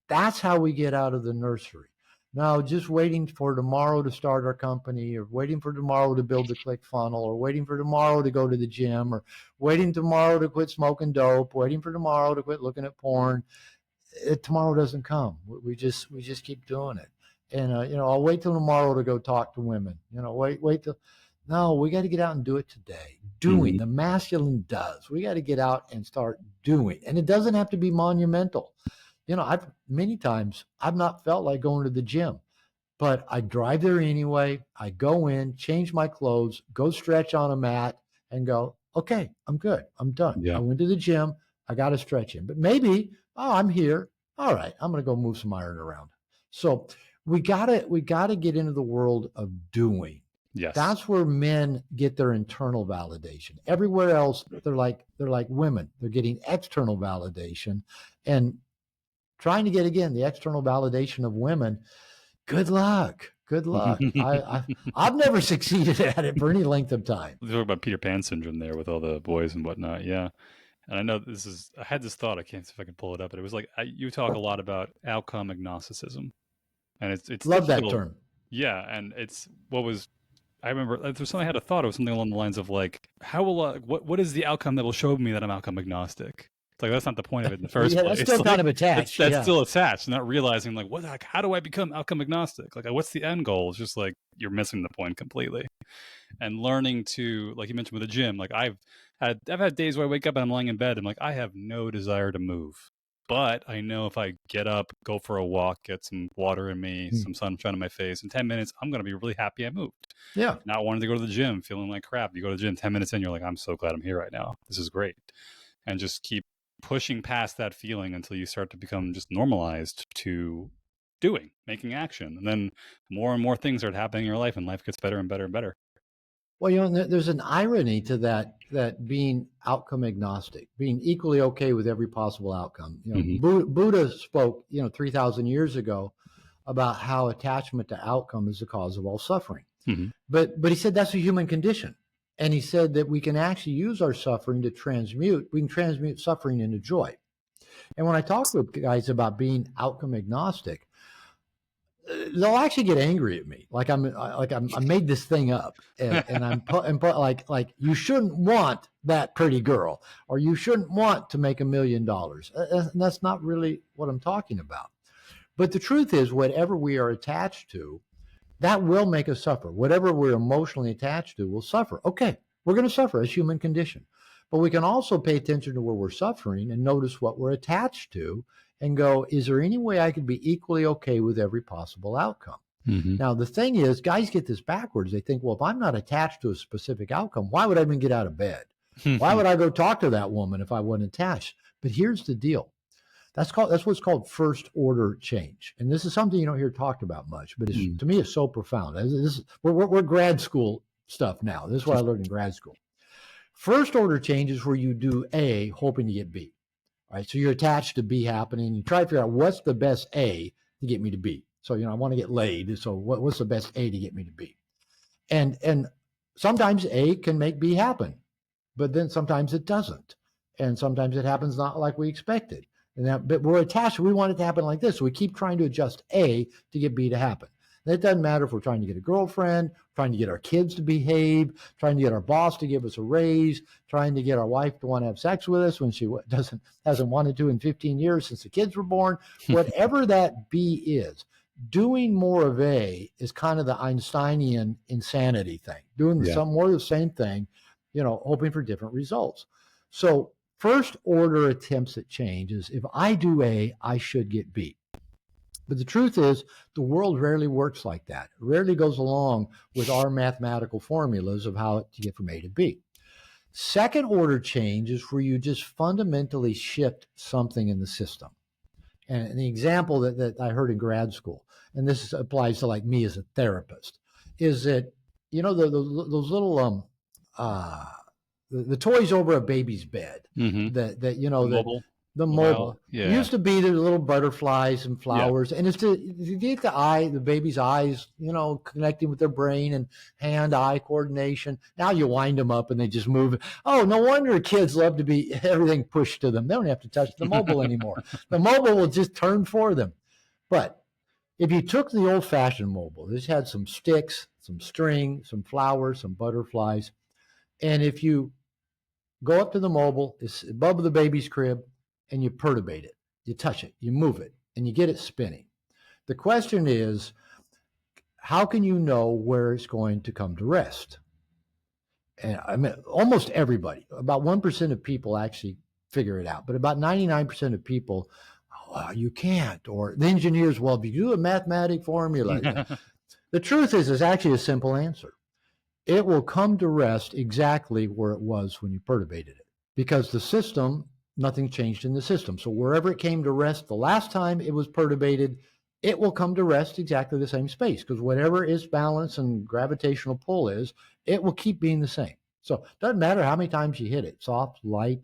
That's how we get out of the nursery. Now, just waiting for tomorrow to start our company, or waiting for tomorrow to build the click funnel, or waiting for tomorrow to go to the gym, or waiting tomorrow to quit smoking dope, waiting for tomorrow to quit looking at porn. Tomorrow doesn't come. We just keep doing it. And I'll wait till tomorrow to go talk to women. Wait till. No, we got to get out and do it today. Doing the masculine does. We got to get out and start doing, and it doesn't have to be monumental. Many times I've not felt like going to the gym, but I drive there anyway. I go in, change my clothes, go stretch on a mat and go, okay, I'm good. I'm done. I went to the gym. I got to stretch in, but maybe, I'm here. All right. I'm going to go move some iron around. So we gotta get into the world of doing. Yes. That's where men get their internal validation. Everywhere else, they're like women. They're getting external validation and trying to get, again, the external validation of women. Good luck. I've never succeeded at it for any length of time. We talk about Peter Pan syndrome there with all the boys and whatnot. Yeah. And I know I had this thought, I can't see if I can pull it up, but it was like, you talk a lot about outcome agnosticism. And it's love that term. Yeah. And I remember there's something I had a thought. It was something along the lines of like, what is the outcome that will show me that I'm outcome agnostic? It's like, that's not the point of it in the first place. That's still kind of attached. That's still attached, not realizing like, how do I become outcome agnostic? Like, what's the end goal? It's just like, you're missing the point completely. And learning to, like you mentioned with the gym, like I've had days where I wake up and I'm lying in bed and like, I have no desire to move. But I know if I get up, go for a walk, get some water in me, some sunshine in my face, in 10 minutes, I'm going to be really happy I moved. Yeah. Not wanting to go to the gym, feeling like crap. You go to the gym, 10 minutes in, you're like, I'm so glad I'm here right now. This is great. And just keep pushing past that feeling until you start to become just normalized to doing, making action. And then more and more things start happening in your life and life gets better and better and better. Well, there's an irony to that being outcome agnostic, being equally okay with every possible outcome. Buddha spoke, 3,000 years ago about how attachment to outcome is the cause of all suffering. But he said that's a human condition. And he said that we can actually use our suffering to transmute suffering into joy. And when I talk with guys about being outcome agnostic, they'll actually get angry at me, like I made this thing up, and I'm put like you shouldn't want that pretty girl, or you shouldn't want to make $1 million. And that's not really what I'm talking about. But the truth is, whatever we are attached to, that will make us suffer. Whatever we're emotionally attached to will suffer. Okay, we're going to suffer as human condition. But we can also pay attention to where we're suffering and notice what we're attached to and go, is there any way I could be equally okay with every possible outcome? Mm-hmm. Now, the thing is, guys get this backwards. They think, well, if I'm not attached to a specific outcome, why would I even get out of bed? Why would I go talk to that woman if I wasn't attached? But here's the deal. That's what's called first order change. And this is something you don't hear talked about much, but to me, it's so profound. We're grad school stuff now. This is what I learned in grad school. First order change is where you do A, hoping to get B. All right, so you're attached to B happening. You try to figure out what's the best A to get me to B. So, I want to get laid. So what's the best A to get me to B? And sometimes A can make B happen, but then sometimes it doesn't. And sometimes it happens not like we expected. But we're attached. We want it to happen like this. So we keep trying to adjust A to get B to happen. And it doesn't matter if we're trying to get a girlfriend, trying to get our kids to behave, trying to get our boss to give us a raise, trying to get our wife to want to have sex with us when she hasn't wanted to in 15 years since the kids were born. Whatever that B is, doing more of A is kind of the Einsteinian insanity thing. Doing some more of the same thing, hoping for different results. So first order attempts at change is if I do A, I should get B. But the truth is, the world rarely works like that. It rarely goes along with our mathematical formulas of how to get from A to B. Second order change is where you just fundamentally shift something in the system. And the example that I heard in grad school, and this applies to like me as a therapist, is that, those little the toys over a baby's bed that the mobile. Yeah. It used to be the little butterflies and flowers, and it's to get the baby's eyes, connecting with their brain and hand-eye coordination. Now you wind them up and they just move. Oh, no wonder kids love to be everything pushed to them. They don't have to touch the mobile anymore. The mobile will just turn for them. But if you took the old-fashioned mobile, this had some sticks, some string, some flowers, some butterflies, and if you go up to the mobile, it's above the baby's crib, and you perturbate it. You touch it, you move it, and you get it spinning. The question is, how can you know where it's going to come to rest? And almost everybody, about 1% of people actually figure it out, but about 99% of people, you can't. Or the engineers, well, if you do a mathematic formula. The truth is, it's actually a simple answer. It will come to rest exactly where it was when you perturbated it, because the system, nothing changed in the system. So wherever it came to rest the last time it was perturbated, it will come to rest exactly the same space, because whatever its balance and gravitational pull is, it will keep being the same. So it doesn't matter how many times you hit it, soft, light,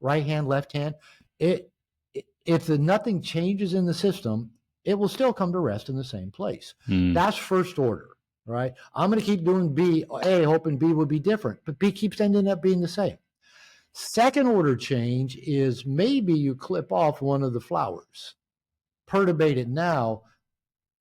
right hand, left hand. If nothing changes in the system, it will still come to rest in the same place. That's first order. Right? I'm going to keep doing A, hoping B would be different, but B keeps ending up being the same. Second order change is maybe you clip off one of the flowers, perturbate it now,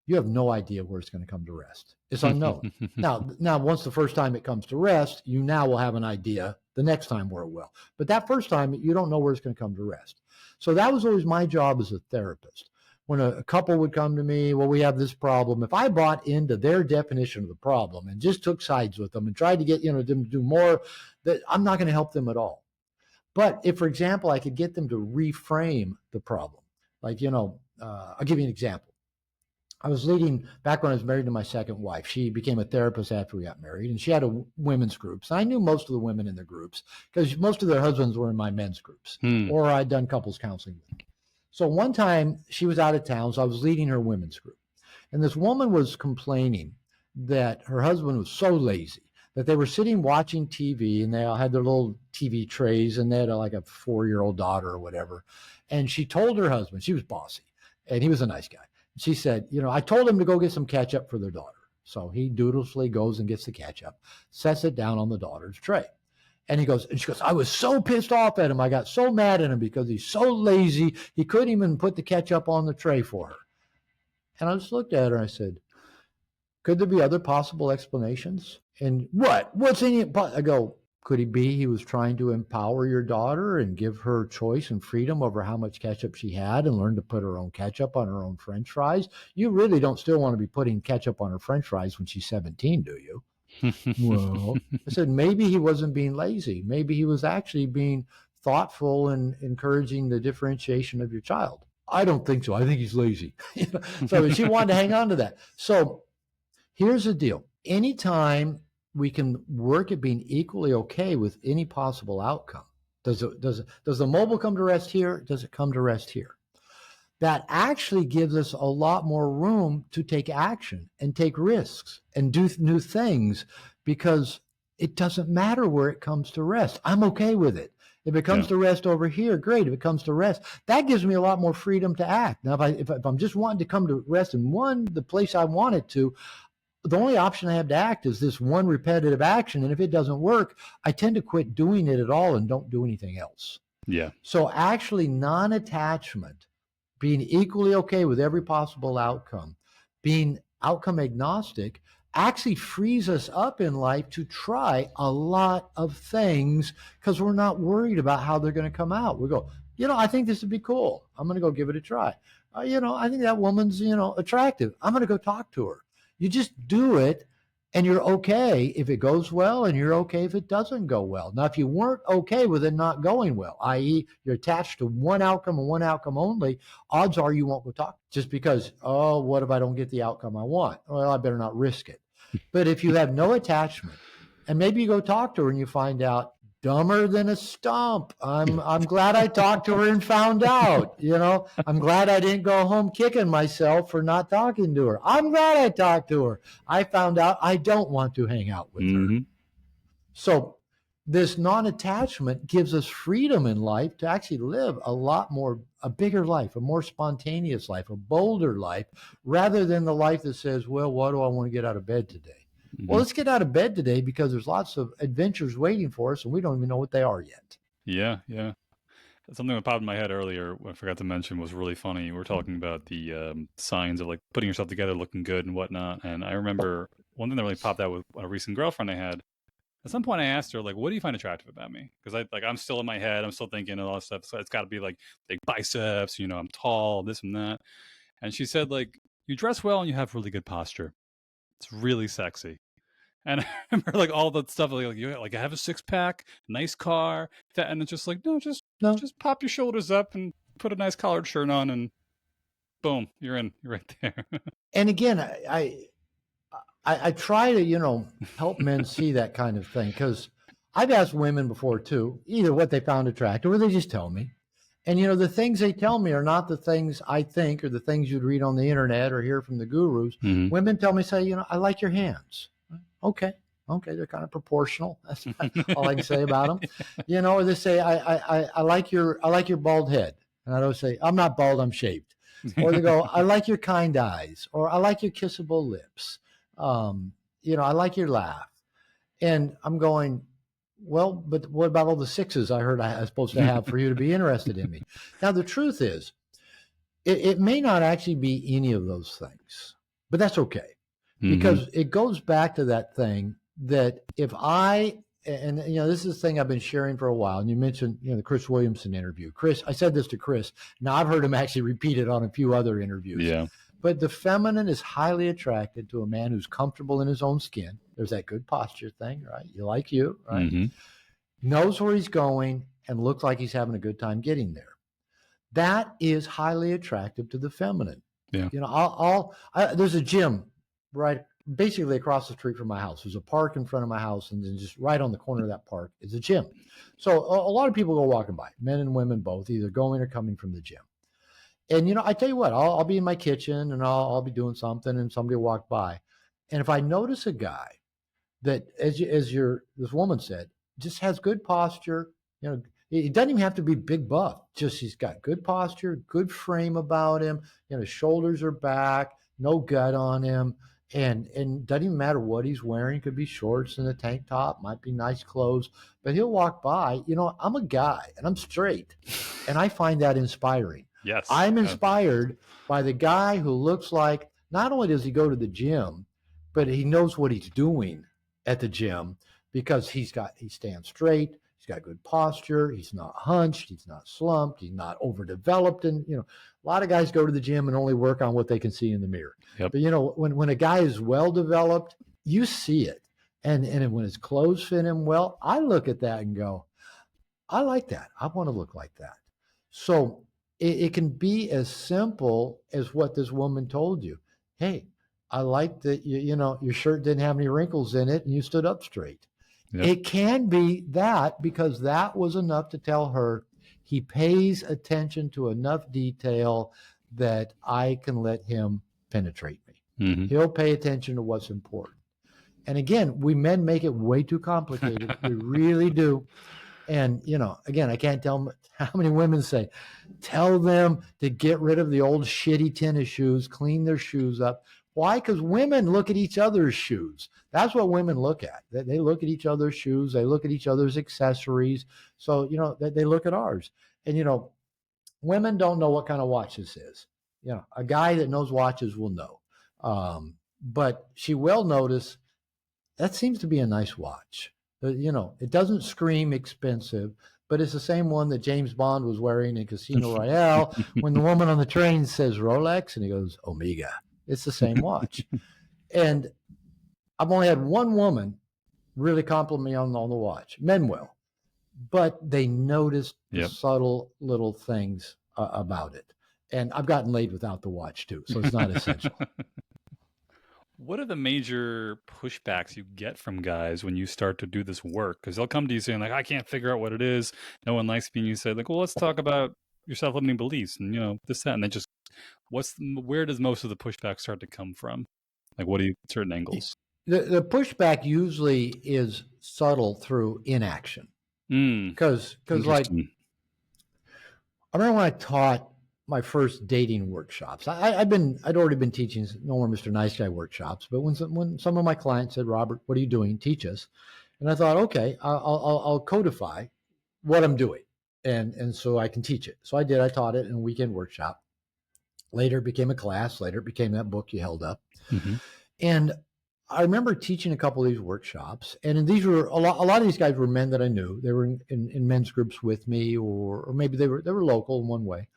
you have no idea where it's going to come to rest. It's unknown. Now, once the first time it comes to rest, you now will have an idea the next time where it will. But that first time, you don't know where it's going to come to rest. So that was always my job as a therapist. When a couple would come to me, well, we have this problem. If I bought into their definition of the problem and just took sides with them and tried to get them to do more, that I'm not going to help them at all. But if, for example, I could get them to reframe the problem, like, I'll give you an example. I was leading, back when I was married to my second wife, she became a therapist after we got married, and she had a women's groups. And I knew most of the women in the groups because most of their husbands were in my men's groups, or I'd done couples counseling with them. So one time she was out of town, so I was leading her women's group. And this woman was complaining that her husband was so lazy that they were sitting watching TV, and they all had their little TV trays, and they had like a 4-year-old daughter or whatever. And she told her husband, she was bossy, and he was a nice guy. She said, I told him to go get some ketchup for their daughter. So he dutifully goes and gets the ketchup, sets it down on the daughter's tray. And she goes, I was so pissed off at him. I got so mad at him because he's so lazy. He couldn't even put the ketchup on the tray for her. And I just looked at her and I said, could there be other possible explanations? And what? What's in it? I go, could he was trying to empower your daughter and give her choice and freedom over how much ketchup she had and learn to put her own ketchup on her own French fries? You really don't still want to be putting ketchup on her French fries when she's 17, do you? Well, I said, maybe he wasn't being lazy. Maybe he was actually being thoughtful and encouraging the differentiation of your child. I don't think so. I think he's lazy. So she wanted to hang on to that. So here's the deal. Anytime we can work at being equally okay with any possible outcome, does the mobile come to rest here? Does it come to rest here? That actually gives us a lot more room to take action and take risks and do new things, because it doesn't matter where it comes to rest. I'm okay with it. If it comes to rest over here, great. If it comes to rest, that gives me a lot more freedom to act. Now, if I'm just wanting to come to rest in the place I want it to, the only option I have to act is this one repetitive action. And if it doesn't work, I tend to quit doing it at all and don't do anything else. Yeah. So actually non-attachment, being equally okay with every possible outcome, being outcome agnostic, actually frees us up in life to try a lot of things because we're not worried about how they're going to come out. We go, I think this would be cool. I'm going to go give it a try. I think that woman's, attractive. I'm going to go talk to her. You just do it, and you're okay if it goes well, and you're okay if it doesn't go well. Now, if you weren't okay with it not going well, i.e. you're attached to one outcome and one outcome only, odds are you won't go talk just because, what if I don't get the outcome I want? Well, I better not risk it. But if you have no attachment, and maybe you go talk to her and you find out, dumber than a stump. I'm glad I talked to her and found out, I'm glad I didn't go home kicking myself for not talking to her. I'm glad I talked to her. I found out I don't want to hang out with her. So this non-attachment gives us freedom in life to actually live a bigger life, a more spontaneous life, a bolder life, rather than the life that says, well, why do I want to get out of bed today? Well, let's get out of bed today because there's lots of adventures waiting for us and we don't even know what they are yet. Yeah. Something that popped in my head earlier, I forgot to mention, was really funny. We're talking about the signs of like putting yourself together, looking good and whatnot. And I remember one thing that really popped out with a recent girlfriend I had. At some point I asked her, like, what do you find attractive about me? Because I'm still in my head. I'm still thinking a lot of stuff. So it's got to be like big biceps, I'm tall, this and that. And she said, like, you dress well and you have really good posture. It's really sexy. And I remember like all the stuff like I have a 6-pack, nice car, and it's just like, no, just pop your shoulders up and put a nice collared shirt on, and boom, you're right there. And again, I try to help men see that kind of thing, because I've asked women before too, either what they found attractive or they just tell me. And the things they tell me are not the things I think or the things you'd read on the internet or hear from the gurus. Women tell me, say, I like your hands. Okay, they're kind of proportional. That's all I can say about them. Or they say, I like your bald head, and I don't say, I'm not bald, I'm shaved. Or they go, I like your kind eyes, or I like your kissable lips. I like your laugh. And I'm going, well, but what about all the 6s I heard I was supposed to have for you to be interested in me? Now, the truth is, it may not actually be any of those things, but that's okay. Because it goes back to that thing that if this is the thing I've been sharing for a while, and you mentioned, the Chris Williamson interview. Chris, I said this to Chris. Now I've heard him actually repeat it on a few other interviews. Yeah. But the feminine is highly attracted to a man who's comfortable in his own skin. There's that good posture thing, right? You like you, right? Knows where he's going and looks like he's having a good time getting there. That is highly attractive to the feminine. Yeah. There's a gym right basically across the street from my house. There's a park in front of my house, and then just right on the corner of that park is a gym. So a lot of people go walking by, men and women both, either going or coming from the gym. And I tell you what, I'll be in my kitchen and I'll be doing something, and somebody will walk by, and if I notice a guy that, as this woman said, just has good posture, it doesn't even have to be big buff. Just he's got good posture, good frame about him. His shoulders are back, no gut on him. And doesn't even matter what he's wearing. Could be shorts and a tank top, might be nice clothes, but he'll walk by. I'm a guy and I'm straight, and I find that inspiring. Yes. I'm inspired by the guy who looks like, not only does he go to the gym, but he knows what he's doing at the gym because he stands straight, he's got good posture, he's not hunched, he's not slumped, he's not overdeveloped. And, a lot of guys go to the gym and only work on what they can see in the mirror. Yep. But, when a guy is well developed, you see it. And when his clothes fit him well, I look at that and go, I like that. I want to look like that. So it can be as simple as what this woman told you. Hey, I like that your shirt didn't have any wrinkles in it and you stood up straight. Yep. It can be that, because that was enough to tell her he pays attention to enough detail that I can let him penetrate me. Mm-hmm. He'll pay attention to what's important. And again, we men make it way too complicated. We really do. And, again, I can't tell them how many women say, tell them to get rid of the old shitty tennis shoes, clean their shoes up. Why? Because women look at each other's shoes. That's what women look at. They look at each other's shoes. They look at each other's accessories. So, they look at ours. And, women don't know what kind of watch this is. A guy that knows watches will know. But she will notice, that seems to be a nice watch. It doesn't scream expensive, but it's the same one that James Bond was wearing in Casino Royale when the woman on the train says Rolex and he goes, Omega. It's the same watch. And I've only had one woman really compliment me on the watch. Men will. But they noticed the subtle little things about it. And I've gotten laid without the watch too, so it's not essential. What are the major pushbacks you get from guys when you start to do this work? Because they'll come to you saying, like, I can't figure out what it is. No one likes me. And you say, like, well, let's talk about your self-limiting beliefs and, this, that. And then just, where does most of the pushback start to come from? Like, what do you, certain angles? The pushback usually is subtle through inaction. Because like, I remember when I taught my first dating workshops. I'd already been teaching No More Mr. Nice Guy workshops, but when some of my clients said, Robert, what are you doing? Teach us. And I thought, okay, I'll codify what I'm doing. And so I can teach it. So I did. I taught it in a weekend workshop. Later it became a class. Later it became that book you held up. Mm-hmm. And I remember teaching a couple of these workshops, and these were a lot of these guys were men that I knew. They were in men's groups with me, or maybe they were local in one way.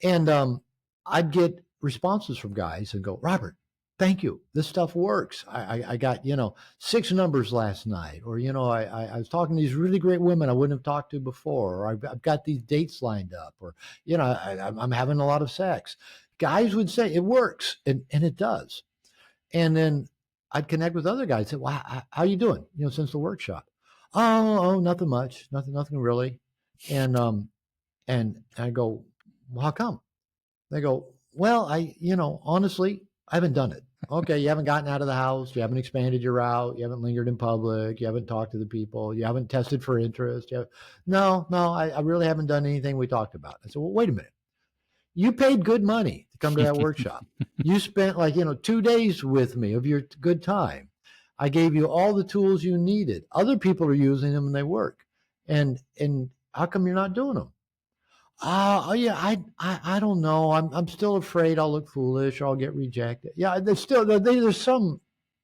And I'd get responses from guys and go, Robert, thank you. This stuff works. I got, 6 numbers last night. Or, I was talking to these really great women I wouldn't have talked to before. Or I've got these dates lined up. Or, I'm having a lot of sex. Guys would say it works. And it does. And then I'd connect with other guys and say, well, how you doing, since the workshop? Oh, nothing much. Nothing really. And I go, well, how come? They go, well, honestly, I haven't done it. Okay, you haven't gotten out of the house. You haven't expanded your route. You haven't lingered in public. You haven't talked to the people. You haven't tested for interest. No, I really haven't done anything we talked about. I said, well, wait a minute. You paid good money to come to that workshop. You spent 2 days with me of your good time. I gave you all the tools you needed. Other people are using them and they work. And how come you're not doing them? Oh yeah, I don't know. I'm still afraid I'll look foolish or I'll get rejected. Yeah, there's some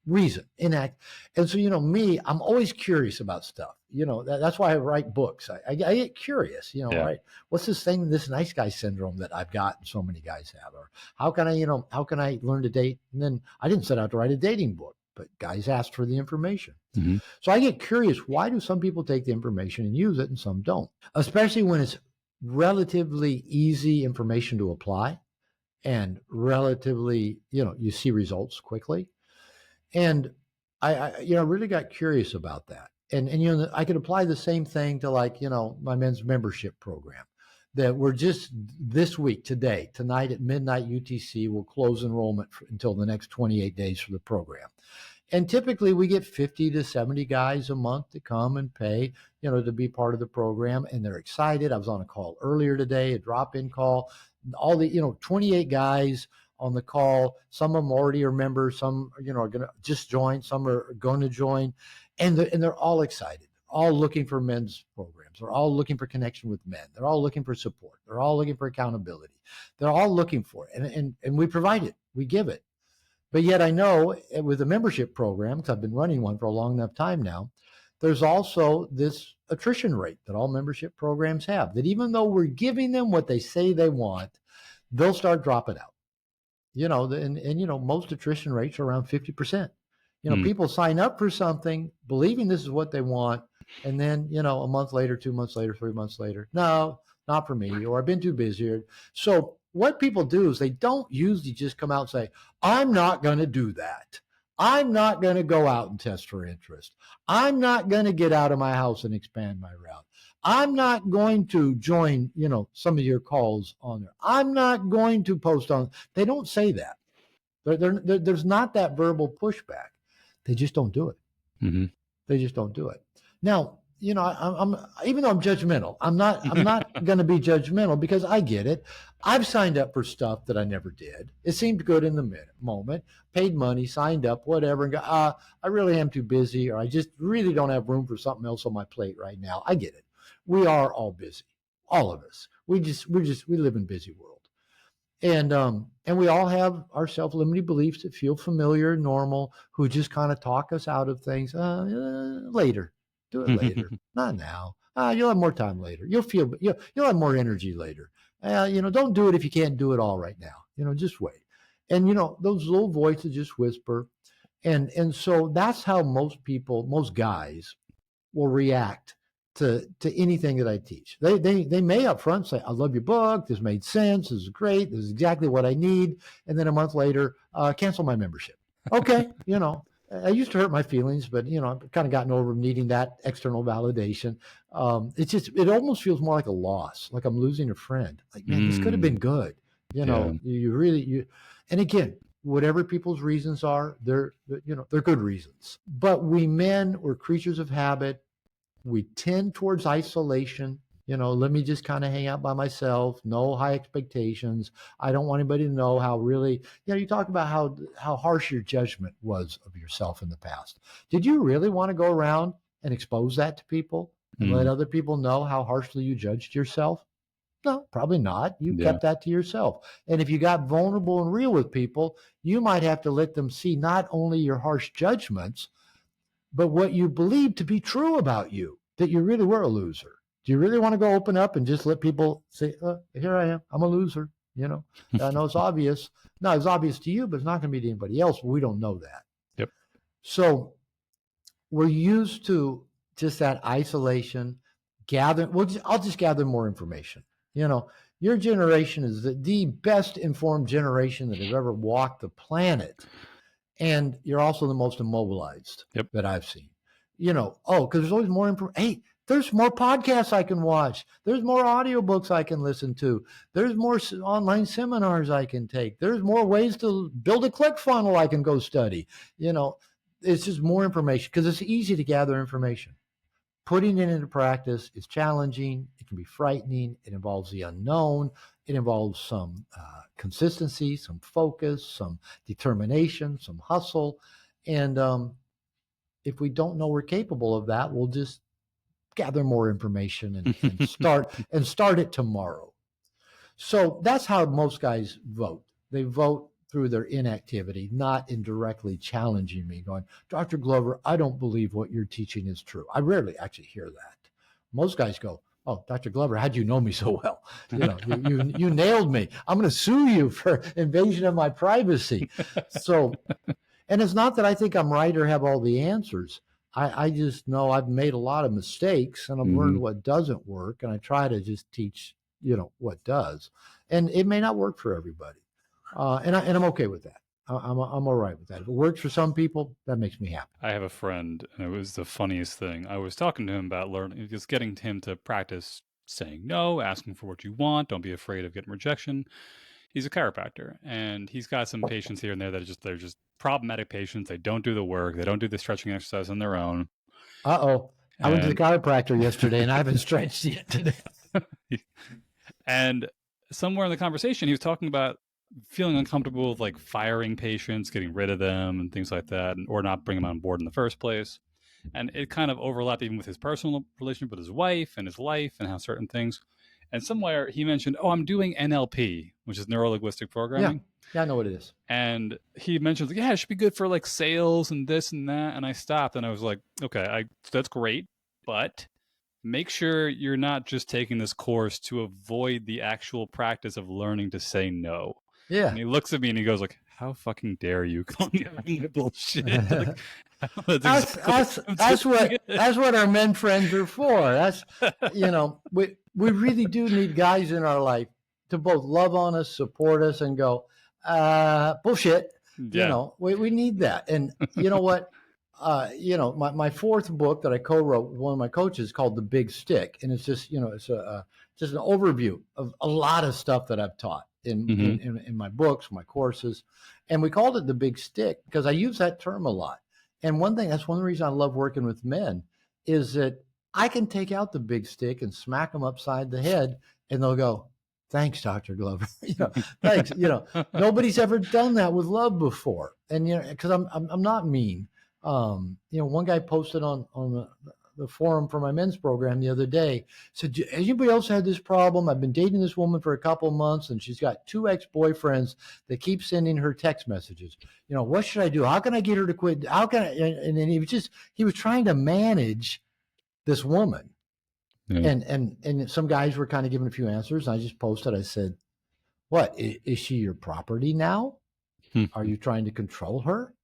reason in that. And so me, I'm always curious about stuff. That's why I write books. I get curious. Right? What's this thing, this nice guy syndrome that I've got and so many guys have, or how can I learn to date? And then I didn't set out to write a dating book, but guys asked for the information. Mm-hmm. So I get curious. Why do some people take the information and use it and some don't? Especially when it's relatively easy information to apply and relatively, you see results quickly. And I really got curious about that. And I could apply the same thing to my men's membership program that we're just this week, tonight at midnight UTC, we'll close enrollment until the next 28 days for the program. And typically we get 50 to 70 guys a month to come and pay, to be part of the program. And they're excited. I was on a call earlier today, a drop-in call, all the, 28 guys on the call. Some of them already are members. Some, are going to just join. Some are going to join. And they're all excited. all looking for men's programs. They're all looking for connection with men. They're all looking for support. They're all looking for accountability. They're all looking for it. And we provide it. We give it. But yet I know with a membership program, because I've been running one for a long enough time now, there's also this attrition rate that all membership programs have, that even though we're giving them what they say they want, they'll start dropping out. Most attrition rates are around 50%. People sign up for something believing this is what they want. And then, a month later, 2 months later, 3 months later, no, not for me, or I've been too busy. So what people do is they don't usually just come out and say, I'm not going to do that. I'm not going to go out and test for interest. I'm not going to get out of my house and expand my route. I'm not going to join, some of your calls on there. I'm not going to post on. They don't say that. There's not that verbal pushback. They just don't do it. Mm-hmm. They just don't do it. Now, I'm even though I'm judgmental, I'm not going to be judgmental because I get it. I've signed up for stuff that I never did. It seemed good in the moment, paid money, signed up, whatever, and go, I really am too busy, or I just really don't have room for something else on my plate right now. I get it. We are all busy, all of us. We live in a busy world. And we all have our self-limiting beliefs that feel familiar, normal, who just kind of talk us out of things. Later, do it later, not now. You'll have more time later. You'll have more energy later. Don't do it if you can't do it all right now. Just wait. And those little voices just whisper, and so that's how most guys will react to anything that I teach. They may up front say, I love your book. This made sense. This is great. This is exactly what I need. And then a month later, cancel my membership. Okay. I used to hurt my feelings, but I've kind of gotten over needing that external validation. It almost feels more like a loss, like I'm losing a friend. Like, man, this could have been good. And again, whatever people's reasons are, they're good reasons. But we're creatures of habit. We tend towards isolation. Let me just kind of hang out by myself. No high expectations. I don't want anybody to know how really, you talk about how harsh your judgment was of yourself in the past. Did you really want to go around and expose that to people and let other people know how harshly you judged yourself? No, probably not. You kept that to yourself. And if you got vulnerable and real with people, you might have to let them see not only your harsh judgments, but what you believe to be true about you, that you really were a loser. Do you really want to go open up and just let people say, here I am, I'm a loser? I know it's obvious. No, it's obvious to you, but it's not going to be to anybody else. But we don't know that. Yep. So we're used to just that isolation, I'll just gather more information. Your generation is the best informed generation that have ever walked the planet. And you're also the most immobilized that I've seen. Because there's always more information. Hey, there's more podcasts I can watch. There's more audiobooks I can listen to. There's more online seminars I can take. There's more ways to build a click funnel I can go study. It's just more information because it's easy to gather information. Putting it into practice is challenging. It can be frightening. It involves the unknown. It involves some consistency, some focus, some determination, some hustle. And if we don't know we're capable of that, we'll just gather more information and start it tomorrow. So that's how most guys vote. They vote through their inactivity, not in directly challenging me, going, Dr. Glover, I don't believe what you're teaching is true. I rarely actually hear that. Most guys go, oh, Dr. Glover, how'd you know me so well? You nailed me. I'm going to sue you for invasion of my privacy. So, and it's not that I think I'm right or have all the answers. I just know I've made a lot of mistakes and I've learned what doesn't work. And I try to just teach, what does. And it may not work for everybody. And I'm okay with that. I'm all right with that. If it works for some people, that makes me happy. I have a friend, and it was the funniest thing. I was talking to him about learning, just getting him to practice saying no, asking for what you want. Don't be afraid of getting rejection. He's a chiropractor, and he's got some patients here and there that they're just problematic patients. They don't do the work. They don't do the stretching exercise on their own. Uh-oh. I went to the chiropractor yesterday, and I haven't stretched yet today. And somewhere in the conversation, he was talking about feeling uncomfortable with firing patients, getting rid of them and things like that, or not bringing them on board in the first place. And it kind of overlapped even with his personal relationship with his wife and his life and how certain things. And somewhere he mentioned, "Oh, I'm doing NLP, which is neuro linguistic Yeah. programming." Yeah, I know what it is. And he mentions, "Yeah, it should be good for like sales and this and that." And I stopped and I was like, "Okay, that's great, but make sure you're not just taking this course to avoid the actual practice of learning to say no." Yeah. And he looks at me and he goes like, "How fucking dare you call me bullshit?" Like, that's exactly that's what our men friends are for. That's, we really do need guys in our life to both love on us, support us, and go, bullshit. Yeah. We need that. And you know what? My fourth book that I co-wrote with one of my coaches called The Big Stick, and it's just it's just an overview of a lot of stuff that I've taught in my books, my courses, and we called it The Big Stick because I use that term a lot. And that's one reason I love working with men is that I can take out the big stick and smack them upside the head, and they'll go, "Thanks, Dr. Glover." Thanks. Nobody's ever done that with love before, and because I'm not mean. One guy posted on the forum for my men's program the other day, said, "Has anybody else had this problem? I've been dating this woman for a couple of months and she's got 2 ex-boyfriends that keep sending her text messages. What should I do? How can I get her to quit? How can I?" And then he was trying to manage this woman. Yeah. And some guys were kind of giving a few answers. I just posted, I said, "What, is she your property now? Are you trying to control her?"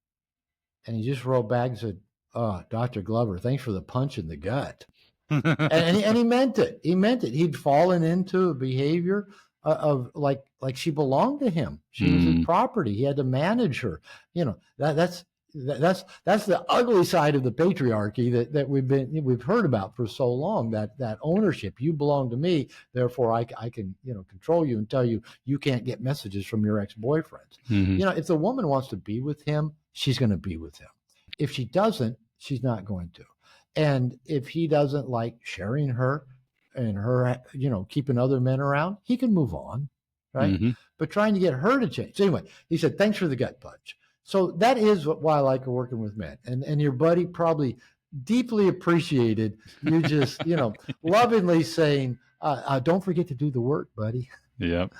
And he just wrote back and said, "Oh, Dr. Glover, thanks for the punch in the gut." and he meant it. He meant it. He'd fallen into a behavior of like she belonged to him. She was his property. He had to manage her. That's the ugly side of the patriarchy that we've heard about for so long. That ownership. You belong to me, therefore I can control you and tell you can't get messages from your ex-boyfriends. If the woman wants to be with him, she's going to be with him. If she doesn't, she's not going to. And if he doesn't like sharing her and her, keeping other men around, he can move on, right? But trying to get her to change. So anyway, he said, "Thanks for the gut punch." So that is why I like working with men. And your buddy probably deeply appreciated you just, lovingly saying, "Don't forget to do the work, buddy." Yep.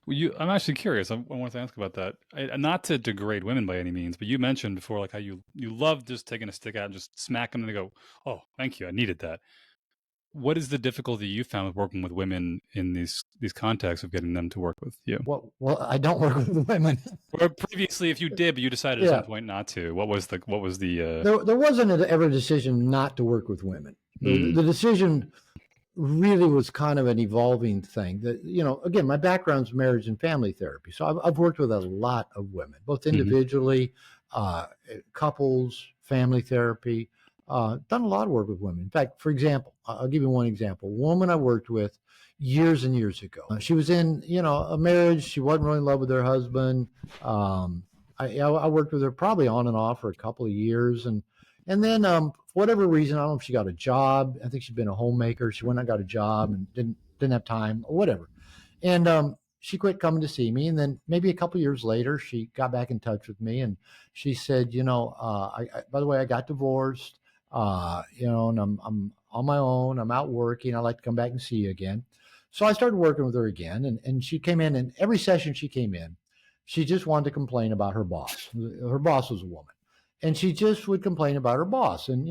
Well, I'm actually curious. I want to ask about that. Not to degrade women by any means, but you mentioned before, like how you love just taking a stick out and just smacking them and they go, "Oh, thank you, I needed that." What is the difficulty you found with working with women in these contexts of getting them to work with you? Well, I don't work with women. Or previously, if you did, but you decided at some point not to. What was the? There wasn't ever a decision not to work with women. The decision really was kind of an evolving thing. That again, my background's marriage and family therapy, so I've worked with a lot of women, both individually, couples, family therapy. Done a lot of work with women. In fact, for example, I'll give you one example. A woman I worked with years and years ago. She was in a marriage. She wasn't really in love with her husband. I worked with her probably on and off for a couple of years, and then for whatever reason, I don't know if she got a job. I think she'd been a homemaker. She went and got a job and didn't have time or whatever. And she quit coming to see me. And then maybe a couple of years later, she got back in touch with me and she said, by the way, I got divorced, and I'm on my own. I'm out working. I'd like to come back and see you again. So I started working with her again. And she came in, and every session she came in, she just wanted to complain about her boss. Her boss was a woman. And she just would complain about her boss. And,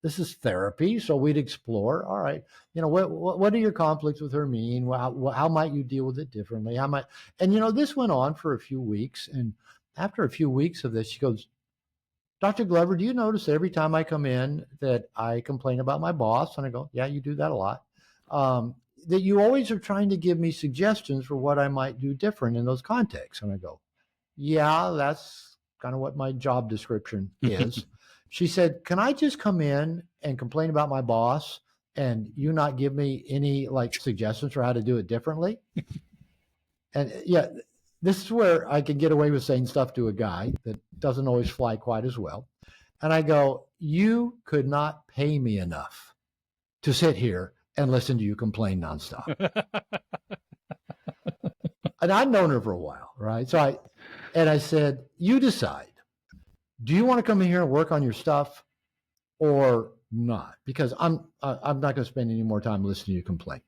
this is therapy. So we'd explore, all right, what do your conflicts with her mean? How might you deal with it differently? And this went on for a few weeks. And after a few weeks of this, she goes, "Dr. Glover, do you notice that every time I come in that I complain about my boss?" And I go, "Yeah, you do that a lot. That you always are trying to give me suggestions for what I might do different in those contexts." And I go, "Yeah, that's kind of what my job description is." She said, "Can I just come in and complain about my boss and you not give me any suggestions for how to do it differently?" And yeah, this is where I can get away with saying stuff to a guy that doesn't always fly quite as well. And I go, "You could not pay me enough to sit here and listen to you complain nonstop." And I've known her for a while, right? So I said, "You decide. Do you want to come in here and work on your stuff, or not, because I'm not going to spend any more time listening to you complain.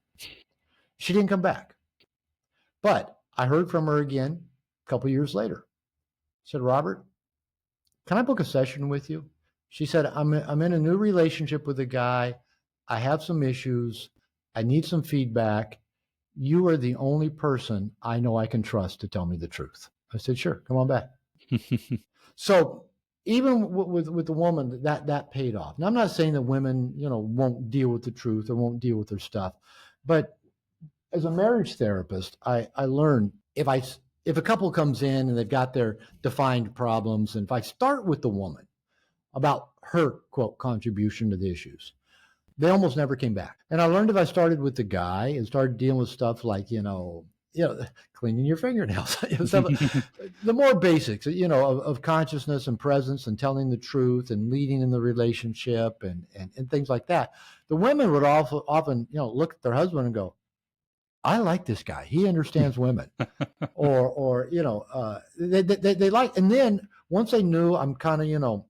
She didn't come back, but I heard from her again a couple years later. I said, Robert, can I book a session with you? She said, I'm in a new relationship with a guy. I have some issues. I need some feedback. You are the only person I know I can trust to tell me the truth. I said, sure, come on back. So even with the woman, that paid off. Now, I'm not saying that women, won't deal with the truth or won't deal with their stuff, but as a marriage therapist, I learned if a couple comes in and they've got their defined problems, and if I start with the woman about her quote contribution to the issues, they almost never came back. And I learned if I started with the guy and started dealing with stuff like, cleaning your fingernails, the more basics, of consciousness and presence and telling the truth and leading in the relationship and things like that. The women would often, look at their husband and go, I like this guy. He understands women. or they like, and then once they knew I'm kind of,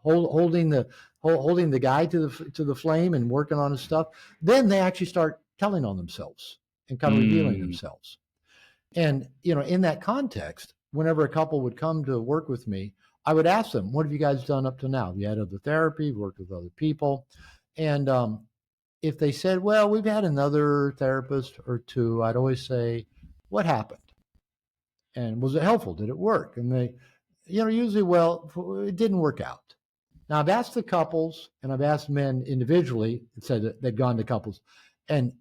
holding the guy to the flame and working on his stuff, then they actually start telling on themselves and kind of revealing themselves. And in that context, whenever a couple would come to work with me, I would ask them, what have you guys done up to now? Have you had other therapy, worked with other people? And if they said, well, we've had another therapist or two, I'd always say, what happened? And was it helpful? Did it work? And they, usually, well, it didn't work out. Now, I've asked the couples and I've asked men individually, it said that they'd gone to couples, and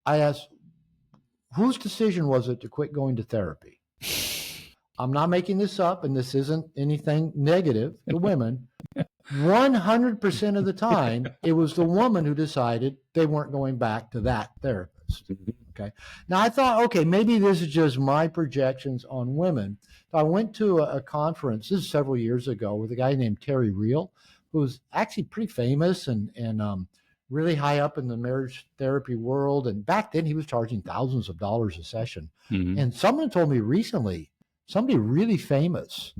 I asked, whose decision was it to quit going to therapy? I'm not making this up, and this isn't anything negative to women. 100% of the time, it was the woman who decided they weren't going back to that therapist. Okay. Now, I thought, okay, maybe this is just my projections on women. So I went to a conference, this is several years ago, with a guy named Terry Real, who's actually pretty famous and really high up in the marriage therapy world. And back then, he was charging thousands of dollars a session. Mm-hmm. And someone told me recently, somebody really famous,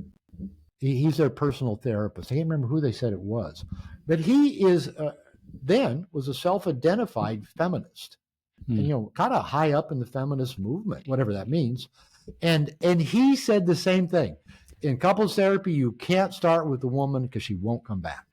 he's their personal therapist. I can't remember who they said it was, but he is then was a self-identified feminist, and, kind of high up in the feminist movement, whatever that means. And he said the same thing. In couples therapy, you can't start with the woman because she won't come back.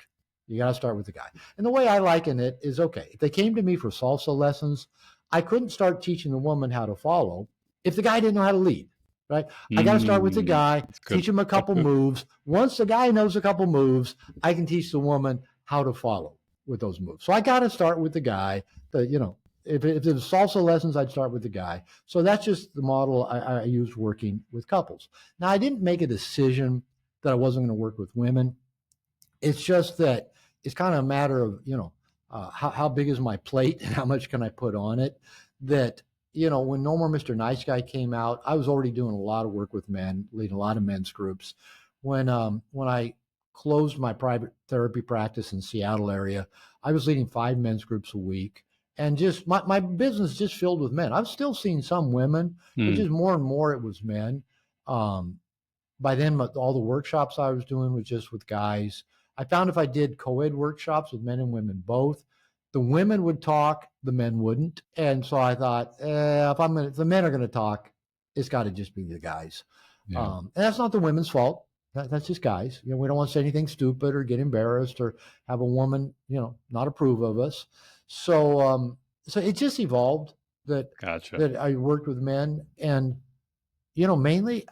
You got to start with the guy. And the way I liken it is, okay, if they came to me for salsa lessons, I couldn't start teaching the woman how to follow if the guy didn't know how to lead. Right? I got to start with the guy, teach him a couple moves. Once the guy knows a couple moves, I can teach the woman how to follow with those moves. So I got to start with the guy. If there's salsa lessons, I'd start with the guy. So that's just the model I used working with couples. Now, I didn't make a decision that I wasn't going to work with women. It's just that it's kind of a matter of, how big is my plate and how much can I put on it. That when No More Mr. Nice Guy came out, I was already doing a lot of work with men, leading a lot of men's groups. When I closed my private therapy practice in Seattle area, I was leading 5 men's groups a week, and just my business just filled with men. I'm still seeing some women, but just more and more it was men. By then, all the workshops I was doing was just with guys. I found if I did co-ed workshops with men and women both, the women would talk, the men wouldn't. And so I thought, if the men are going to talk, it's got to just be the guys. Yeah. And that's not the women's fault. That's just guys. We don't want to say anything stupid or get embarrassed or have a woman, not approve of us. So it just evolved that I worked with men, and, mainly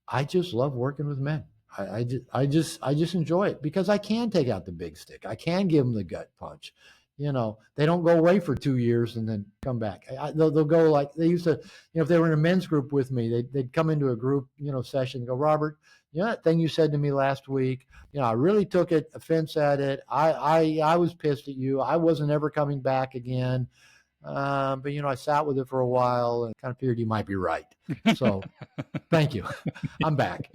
I just love working with men. I just enjoy it because I can take out the big stick. I can give them the gut punch. They don't go away for 2 years and then come back. They'll go like they used to, if they were in a men's group with me, they'd come into a group, session and go, Robert, that thing you said to me last week, I really took offense at it. I was pissed at you. I wasn't ever coming back again. But, I sat with it for a while and kind of figured you might be right. So thank you. I'm back.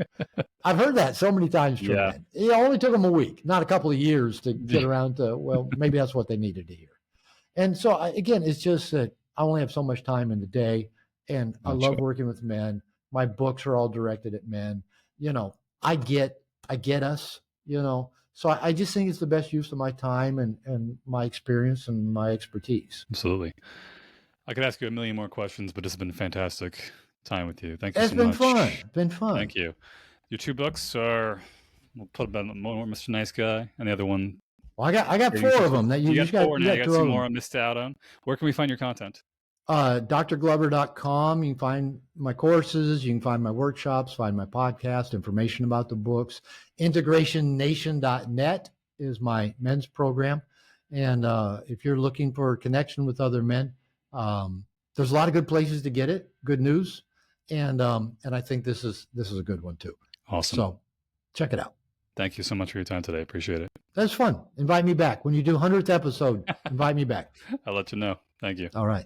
I've heard that so many times from men. It only took them a week, not a couple of years to get around to, well, maybe that's what they needed to hear. And so, again, it's just that I only have so much time in the day, and I love working with men. My books are all directed at men. I get us, So I just think it's the best use of my time and my experience and my expertise. Absolutely. I could ask you a million more questions, but it's been fantastic time with you. Thank you It's so been much. fun. Been fun. Thank you. Your 2 books are, we'll put about more Mr. Nice Guy, and the other one. Well, I got 4 of them. That you got 4 now. You got 2 2 of more I them. missed out on. Where can we find your content? drglover.com. You can find my courses. You can find my workshops, find my podcast, information about the books. integrationnation.net is my men's program. And if you're looking for a connection with other men, there's a lot of good places to get it. Good news. And I think this is a good one too. Awesome. So check it out. Thank you so much for your time today. Appreciate it. That's fun. Invite me back. When you do 100th episode, invite me back. I'll let you know. Thank you. All right.